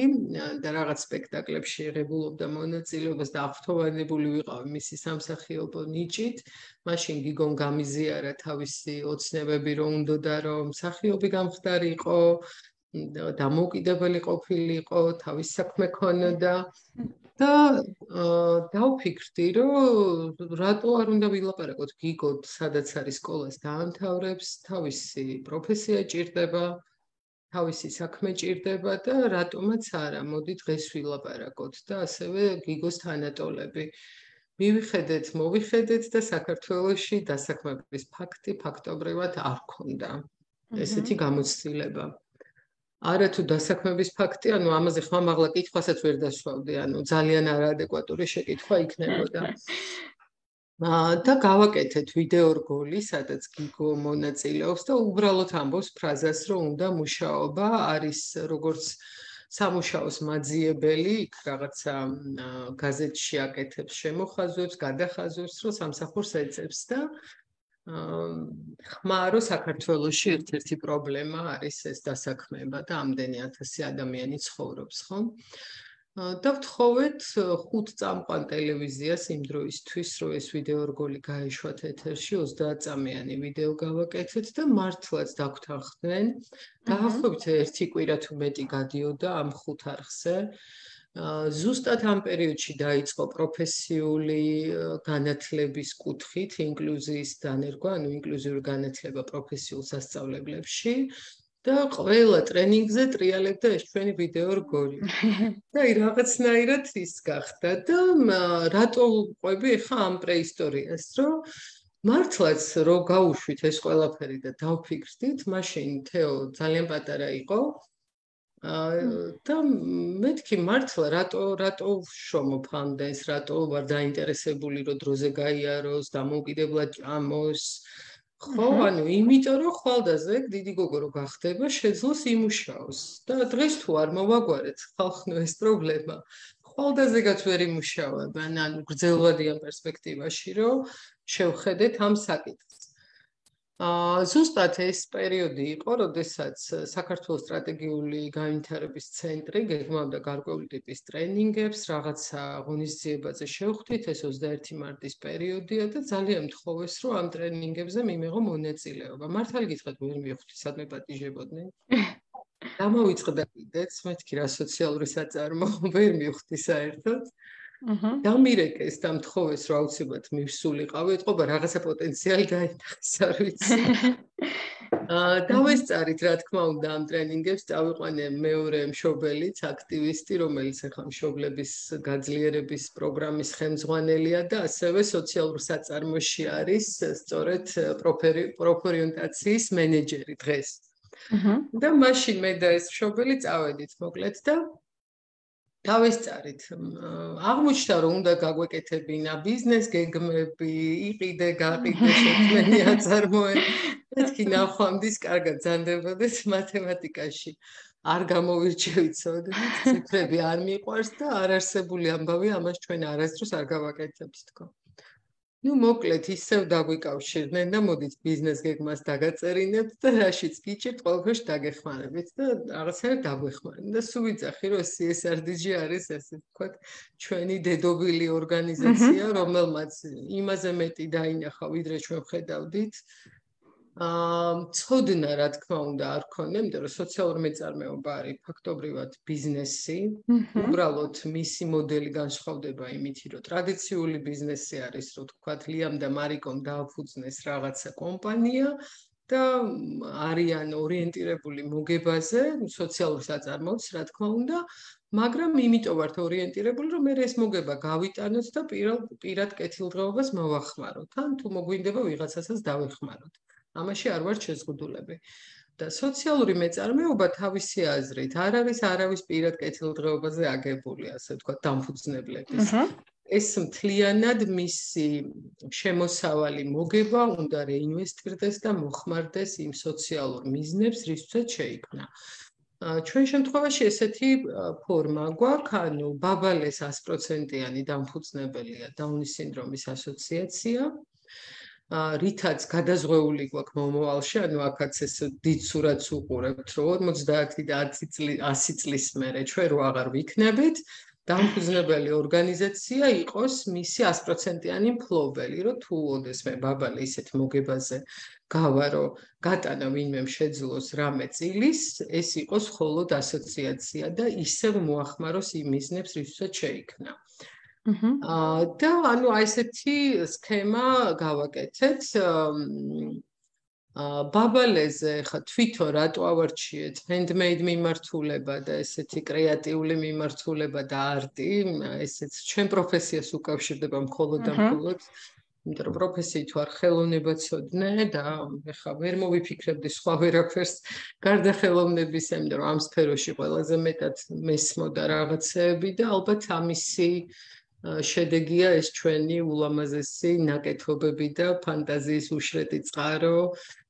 და რაღაც სპექტაკლებში იღებულობდა მონაწილეობას და აღფრთოვანებული ვიყავი მისი სამსახიობო ნიჭით. მაშინ გიგომ გამიზიარა თავისი ოცნებები, რომ უნდოდა რომ მსახიობი გამხდარიყო, დამოუკიდებელი ყოფილიყო, თავის საქმე ქონოდა და დავფიქრდი, რომ რატო არ უნდა ვილაპარაკოთ გიგო, სადაც არის სკოლას დაამთავრებს, თავისი პროფესია ჭირდება. თავისი საქმე ჭირდება და რატომაც არა, მოდი დღეს ვილაპარაკოთ და ასევე გიგოს თანატოლები. მივიხედეთ, მოვიხედეთ და საქართველოში დასაქმების ფაქტი ფაქტობრივად არ ქონდა. ესეთი გამოცდილება. არა თუ დასაქმების ფაქტი, ანუ ამაზე ხმამაღლა კითხვასაც ვერ დასვავდი, ანუ ძალიან არაადეკვატური შეკითხვა იქნებოდა. და გავაკეთეთ ვიდეო რგოლი, სადაც გიგო მონაწილეობს და უბრალოდ ამბობს ფრაზას, რომ უნდა მუშაობა, არის როგორც სამუშაოს მაძიებელი, იქ რაღაცა გაზეთში აკეთებს შემოხაზვებს, გადახაზვებს, რომ სამსახურს ეწევს და ხმარო საქართველოში ერთ-ერთი პრობლემა არის ეს დასაქმება და ამდენი 1000 ადამიანი ცხოვრობს, ხო? დავთხოვეთ 5 წამყვან ტელევიზიას იმ დროისთვის, რომ ეს ვიდეო რგოლი გაეშვათ ეთერში, 30 წამიანი ვიდეო გავაკეთეთ და მართლაც დაგვთანხმდნენ. დაახლოებით 1 კვირა თუ მეტი გადიოდა ამ 5 არხზე. ზუსტად ამ პერიოდში დაიწყო პროფესიული განათლების კუთხით ინკლუზიის დანერგვა, ანუ ინკლუზიური განათლება პროფესიულ სასწავლებლებში. და ყველა ტრენინგზე ტრიალებდა ეს ჩვენი ვიდეო რგოლი. და რაღაცნაირად ის გახდა და რატო ვყვები ახლა ამ პრეისტორიას, რომ მართლაც რო გაუშვით ეს ყველაფერი და დავფიქრდით, მაშინ თეო ძალიან პატარა იყო. და მეთქი მართლა რატო შრომობ ამდენს, რატო ვარ დაინტერესებული რომ დროზე გაიაროს, დამოუკიდებლად ჭამოს. ხო, ანუ იმიტომ რომ ხვალდაზე დიდი გოგო რო გახდება, შეძლოს იმუშაოს და დღეს თუ არ მოვაგვარეთ ხალხნო ეს პრობლემა, ხვალდაზეგაც ვერ იმუშავებენ, ანუ გრძელვადიან პერსპექტივაში, რომ შევხედეთ ამ საკითხს. ზუსტად ეს პერიოდი იყო, როდესაც საქართველოს სტრატეგიული განვითარების ცენტრი გეგმავდა გარკვეული ტიპის ტრენინგებს, რაღაცა ღონისძიებაზე შევხვდით, ეს 21 მარტის პერიოდია და ძალიან მთხოვეს, რომ ამ ტრენინგებზე მიმეღო მონაწილეობა. მართალი გითხრათ, ვერ მივხვდი, სადმე პატიჟებოდნენ. დამოვიწყდა კიდეც, მეთქი რა სოციალური საწარმო, ვერ მივხვდი საერთოდ. დამირეკეს და მთხოვეს, რომ აუცილებლად მივსულიყავი, ეთყობა რაღაცა პოტენციალი გაინახეს, არ ვიცი. დავესწარით, რა თქმა უნდა, ამ ტრენინგებს წავიყვანე მეორე მშობელიც, აქტივისტი, რომელიც ახლა მშობლების გაძლიერების პროგრამის ხელმძღვანელია და ასევე სოციალურ საწარმოში არის, სწორედ პროფორიენტაციის მენეჯერი დღეს. და მაშინ მე და ეს მშობელი წავედით მოკლედ და დავესწარით. აღმოჩნდა, რომ უნდა გაგვეკეთებინა ბიზნეს გეგმები, იყიდე, გაყიდე, შექმენი აწარმოე. მეთქი ნახვამდის კარგად ძანდებოდეთ მათემატიკაში. არ გამოვირჩევით სოდნით, ციფრები არ მიყვარს და არ არსებული ამბავი, ამას ჩვენ არასდროს არ გავაკეთებთ თქო. ნუ მოკლედ ისევ დაგვიკავშირდნენ და მოდით ბიზნეს გეგმას დაგაწერინებთ და რაშიც გიჭირთ, ყველაფერში დაგეხმარებით და რაღაცნაირად დაგვეხმარებთ. და სულ ვიძახი, რომ CSRDG არის ესე ვთქვათ, ჩვენი დედობილი ორგანიზაცია, რომელმაც იმაზე მეტი დაინახა, ვიდრე ჩვენ ვხედავდით. ცოდნა, რა თქმა უნდა, არ ქონდა, იმიტომ რომ სოციალური მეწარმეობა არის ფაქტობრივად ბიზნესი. უბრალოდ მისი მოდელი განსხვავდება იმით, რომ ტრადიციული ბიზნესი არის, რომ თქვათ, ლიამ და მარიკომ დააფუძნეს რაღაცა კომპანია და არიან ორიენტირებული მოგებაზე, სოციალურ საწარმოებს, რა თქმა უნდა, მაგრამ იმიტომ ვართ ორიენტირებული, რომ მე ეს მოგება გავიტანოთ და პირად კეთილდღეობას მოვახმაროთ, ან თუ მოგვინდება ვიღაცასაც დავეხმაროთ. ამაში არ ვარ შეზღუდულები. და სოციალური მეწარმეობა თავისი აზრით არ არის არავის პირად კეთილდღეობაზე აგებული, ასე ვთქვათ, დამფუძნებლების. ეს მთლიანად მისი შემოსავალი მოგება უნდა რეინვესტირდეს და მოხმარდეს იმ სოციალურ მიზნებს, რისთვისაც შეიქმნა. ჩვენ შემთხვევაში ესეთი ფორმა გვაქვს, ანუ ბაბალეს 100%-იანი დამფუძნებელია დაუნის სინდრომის ასოციაცია. რითაც გადაზღვეული გვაქვს მომავალში, ანუ აქაც ეს დიდ სურათს უყურებთ, რომ 50 და 100 წლის მერე ჩვენ რო აღარ ვიქნებით, დამფუძნებელი ორგანიზაცია იყოს მისი 100%-იანი მფლობელი, რომ თუ ოდესმე ბაბალე ისეთ მოგებაზე გავა, რომ გატანა ვინმე შეძლოს რამე წილის, ეს იყოს მხოლოდ ასოციაცია და ისევ მოახმაროს იმ მიზნებს, რითაც შეიქმნა. და ანუ ესეთი სქემა გავაკეთეთ. ბაბალეზე ხა თვითონ რატო ავარჩიეთ handmade მიმართულება და ესეთი კრეატიული მიმართულება და არტი, ესეც ჩვენ პროფესიას უკავშირდება მხოლოდ და მხოლოდ, იმიტომ რომ პროფესიით ვარ ხელოვნებაცოდნე და ხა ვერ მოვიფიქრებდი სხვა ვერაფერს გარდა ხელოვნების, იმიტომ რომ ამ სფეროში ყველაზე მეტად მესმოდა რაღაცეები და ალბათ ამისი შედეგია ეს ჩვენი ულამაზესი ნაკეთობები და ფანტაზიის უშრეტი წყარო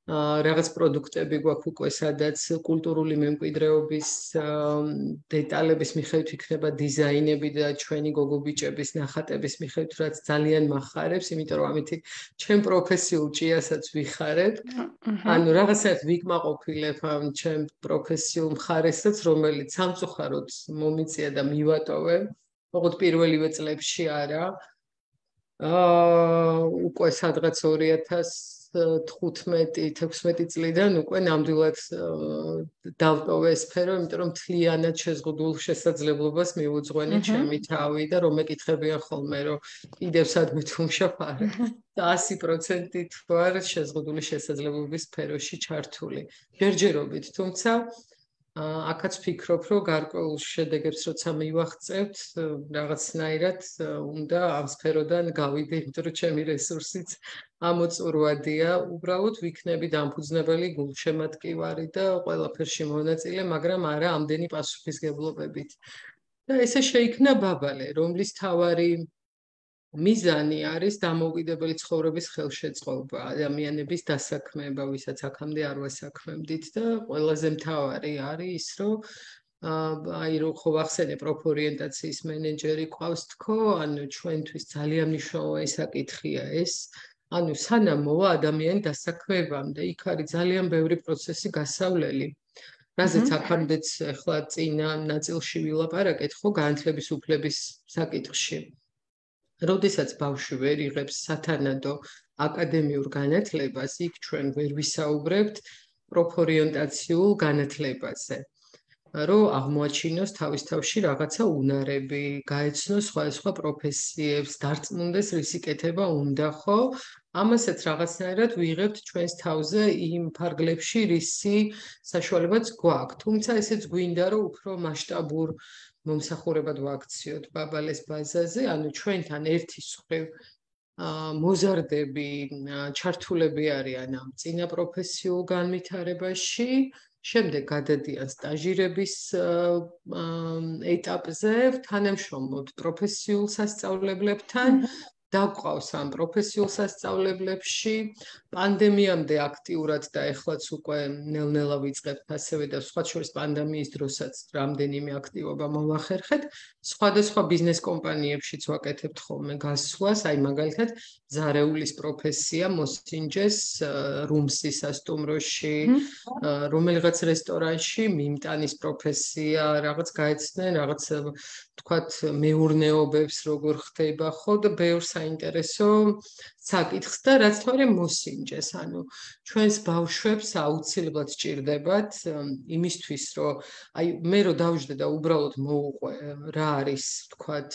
რაღაც პროდუქტები გვაქვს უკვე, სადაც კულტურული მემკვიდრეობის დეტალების მიხედვით იქნება დიზაინები და ჩვენი გოგობიჭების ნახატების მიხედვით, რაც ძალიან მახარებს, იმიტომ რომ ამით ჩემ პროფესიულ ჭიასაც ვიხარებ. ანუ რაღაცას ვიკმაყოფილებ ამ ჩემ პროფესიულ მხარესაც, რომელიც სამწუხაროდ მომიწია და მივატოვე. ოღონდ პირველივე წლებში არა. უკვე სადღაც 2015-16 წლიდან უკვე ნამდვილად დავტოვე ეს სფერო, იმიტომ რომ მთლიანად შეზღუდულ შესაძლებლობას მიუძღვენი ჩემი თავი და რომ მეკითხებიან ხოლმე, რომ კიდევ სადმე თუმშა ვარ და 100%-ით ვარ შეზღუდული შესაძლებლობის სფეროში ჩართული. ჯერჯერობით, თუმცა აქაც ვფიქრობ, რომ გარკვეულ შედეგებს როცა მივაღწევთ, რაღაცნაირად უნდა ამ სფეროდან გავიდე, იმიტომ რომ ჩემი რესურსიც ამოწურვადია, უბრალოდ ვიქნები დამფუძნებელი გულშემატკივარი და ყველაფერში მონაწილე, მაგრამ არა ამდენი პასუხისგებლობებით. და ესე შეიქმნა ბაბალე, რომლის თავარი მიზანი არის დამოუკიდებელი ცხოვრების ხელშეწყობა, ადამიანების დასაქმება, ვისაც აქამდე არ ვასაქმებდით და ყველაზე მთავარი არის ის, რომ აი რო ხო ვახსენე პროფორიენტაციის მენეჯერი ყავს თქო, ანუ ჩვენთვის ძალიან მნიშვნელოვანი საკითხია ეს. ანუ სანამ მოვა ადამიანი დასაქმებამდე, იქ არის ძალიან ბევრი პროცესი გასავლელი. რაზეც აქამდეც ახლა წინა ნაწილში ვილაპარაკეთ, ხო, განათლების უფლების საკითხში. როდესაც ბავშვი ვერ იღებს სათანადო აკადემიურ განათლებას, იქ ჩვენ ვერ ვისაუბრებთ პროფორიენტაციულ განათლებაზე. რომ აღმოაჩინოს თავის თავში რაღაცა უნარები, გაეცნოს სხვადასხვა პროფესიებს, დარწმუნდეს რისი კეთება უნდა, ხო? ამასაც რაღაცნაირად ვიღებთ ჩვენს თავზე იმ ფარგლებში, რისი საშუალებაც გვაქვს. თუმცა ესეც გვინდა, რომ უფრო მასშტაბურ მომსახურებად ვაქციოთ ბაბალეს ბაზაზე, ანუ ჩვენთან ერთის მხრივ მოზარდები, ჩართულები არიან ამ წინა პროფესიულ განვითარებაში, შემდეგ გადადიან სტაჟირების ეტაპზე, თანამშრომლობთ პროფესიულ სასწავლებლებთან, დაგვყავს ამ პროფესიულ სასწავლებლებში, პანდემიამდე აქტიურად და ეხლაც უკვე ნელ-ნელა ვიწყებთ ასევე და სხვა შორის პანდემიის დროსაც რამდენიმე აქტივობა მოვახერხეთ, სხვადასხვა ბიზნეს კომპანიებშიც ვაკეთებთ ხოლმე გასვლას, აი მაგალითად ზარეულის პროფესია მოსინჯეს რუმსის სასტუმროში, რომელიღაც რესტორანში მიმტანის პროფესია, რაღაც გაეცნენ, რაღაც თქვათ მეურნეობებს როგორ ხდება, ხო და ბევრ საინტერესო საკითხს და რაც თორე მოსინჯეს, ანუ ჩვენს ბავშვებს აუცილებლად სჭირდებათ იმისთვის, რომ აი მე რო დავждე და უბრალოდ მოუყვე რა არის, თქვათ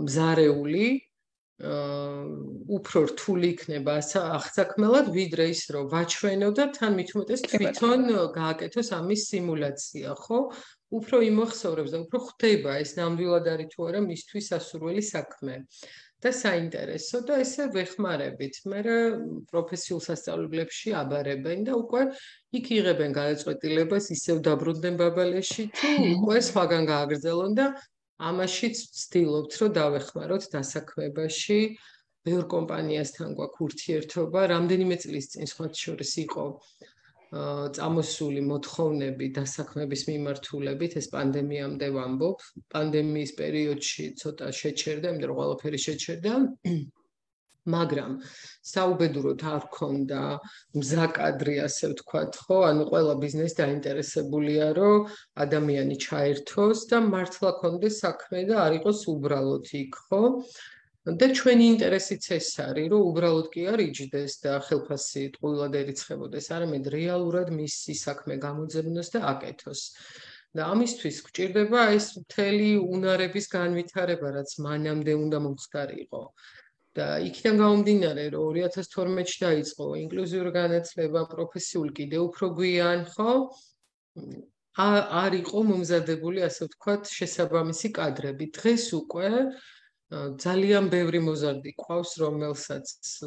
მზარეული, უფრო რთული იქნება აღსაქმელად, ვიდრე ის რომ ვაჩვენო და თან მით უმეტეს თვითონ გააკეთოს ამის სიმულაცია, ხო? უფრო იმახსოვრებს და უფრო ხვდება ეს ნამდვილად არის თუ არა მისთვის სასურველი საქმე და საინტერესო და ესე ვეხმარებით. მე პროფესიულ სასწავლებლებში აბარებენ და უკვე იქ იღებენ გადაწყვეტილებას, ისევ დაბრუნდნენ ბაბალეში თუ უკვე სხვაგან გააგრძელონ და ამაშიც ვცდილობთ, რომ დავეხმაროთ დასაქმებაში. ბევრ კომპანიასთან გვაქვს ურთიერთობა, რამდენიმე წლის წინ სხვა შორის იყო წამოსული მოთხოვნები დასაქმების მიმართულებით, ეს პანდემიამდე ვამბობ. პანდემიის პერიოდში ცოტა შეჩერდა, იმიტომ რომ ყველაფერი შეჩერდა. მაგრამ საუბედუროდ არ ქონდა მზაკადრი, ასე ვთქვათ, ხო? ანუ ყველა ბიზნესი დაინტერესებულია, რომ ადამიანი ჩაერთოს და მართლა ქონდეს საქმე და არ იყოს უბრალოდ იქ, ხო? და ჩვენი ინტერესიც ეს არის, რომ უბრალოდ კი არ იჯდეს და ხელფასი ტყუილად ერიცხებოდეს, არამედ რეალურად მისი საქმე გამოძებნოს და აკეთოს. და ამისთვის გვჭირდება ეს მთელი უნარების განვითარება, რაც მანამდე უნდა მომხდარიყო. და იქიდან გამომდინარე, რომ 2012-ში დაიწყო ინკლუზიური განათლება, პროფესიული კიდევ უფრო გვიან, ხო? არ იყო მომზადებული, ასე ვთქვათ, შესაბამისი კადრები. დღეს უკვე ძალიან ბევრი მოზარდი ყავს, რომელსაც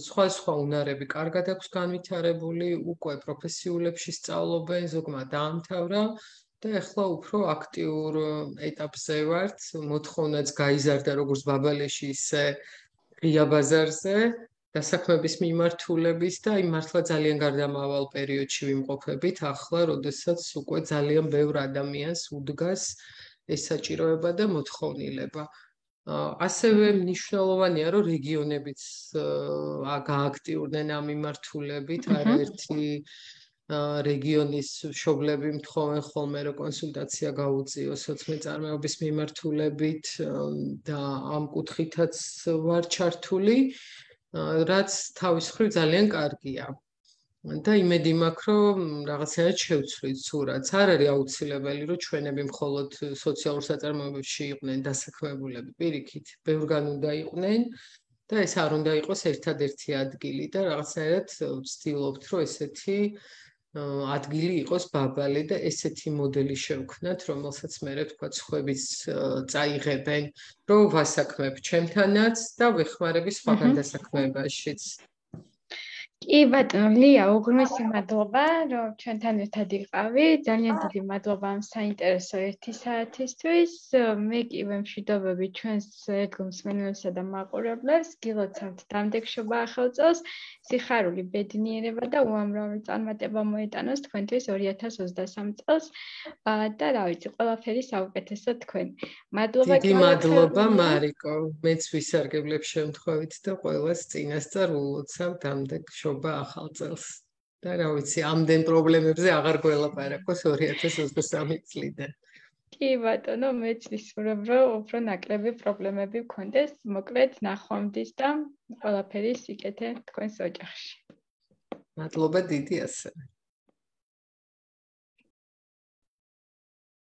სხვა უნარები კარგად აქვს განვითარებული, უკვე პროფესიულებში სწავლობენ, ზოგმა დაამთავრა და ახლა უფრო აქტიურ ეტაპზე ვართ. მოთხოვნაც გაიზარდა როგორც ბაბალეში, ისე ღია ბაზარზე დასაქმების მიმართულების და იმ მართლა ძალიან გარდამავალ პერიოდში ვიმყოფებით ახლა, როდესაც უკვე ძალიან ბევრ ადამიანს უდგას ეს საჭიროება და მოთხოვნილება. ასევე მნიშვნელოვანია, რომ რეგიონებიც გააქტიურდნენ ამ მიმართულებით, არაერთი რეგიონის მშობლები მთხოვენ ხოლმე, რომ კონსულტაცია გაუწიოს სოციმეწარმეობის მიმართულებით და ამ კუთხითაც ვარ ჩართული, რაც თავის მხრივ ძალიან კარგია. და იმედი მაქვს, რომ რაღაცნაირად შევცვლით სურათს. არ არის აუცილებელი, რომ ჩვენები მხოლოდ სოციალურ საწარმოებებში იყვნენ დასაქმებულები. პირიქით, ბევრგან უნდა იყვნენ და ეს არ უნდა იყოს ერთადერთი ადგილი და რაღაცნაირად ვცდილობთ, რომ ესეთი ადგილი იყოს ბაბალი და ესეთი მოდელი შევქმნათ, რომელსაც მერე თქვა სხვებიც წაიღებენ, რომ ვასაქმებ ჩემთანაც და ვეხმარები სხვაგან დასაქმებაშიც. კი ბატონო ლია, უღრმესი მადლობა, რომ ჩვენთან ერთად იყავი. ძალიან დიდი მადლობა ამ საინტერესო 1 საათისთვის. მე კი ვემშვიდობები ჩვენს ერთგულმსმენელსა და მაყურებლებს. გილოცავთ დამდეგშობა ახალ წელს, სიხარული, ბედნიერება და უამრავი წარმატება მოეტანოს თქვენთვის 2023 წელს და რა ვიცი, ყველაფერი საუკეთესო თქვენ. მადლობა დიდი მადლობა მარიკო. მეც ვისარგებლებ შემთხვევით და ყველას წინასწარ ულოცავ დამდეგშობა ახალ წელს. და რა ვიცი, ამდენ პრობლემებზე აღარ გველაპარაკოს 2023 წლიდან. კი ბატონო, მეც ვისურვებ, რომ უფრო ნაკლები პრობლემები გქონდეს. მოკლედ, ნახვამდის და ყველაფერი სიკეთე თქვენს ოჯახში. მადლობა დიდი ასევე.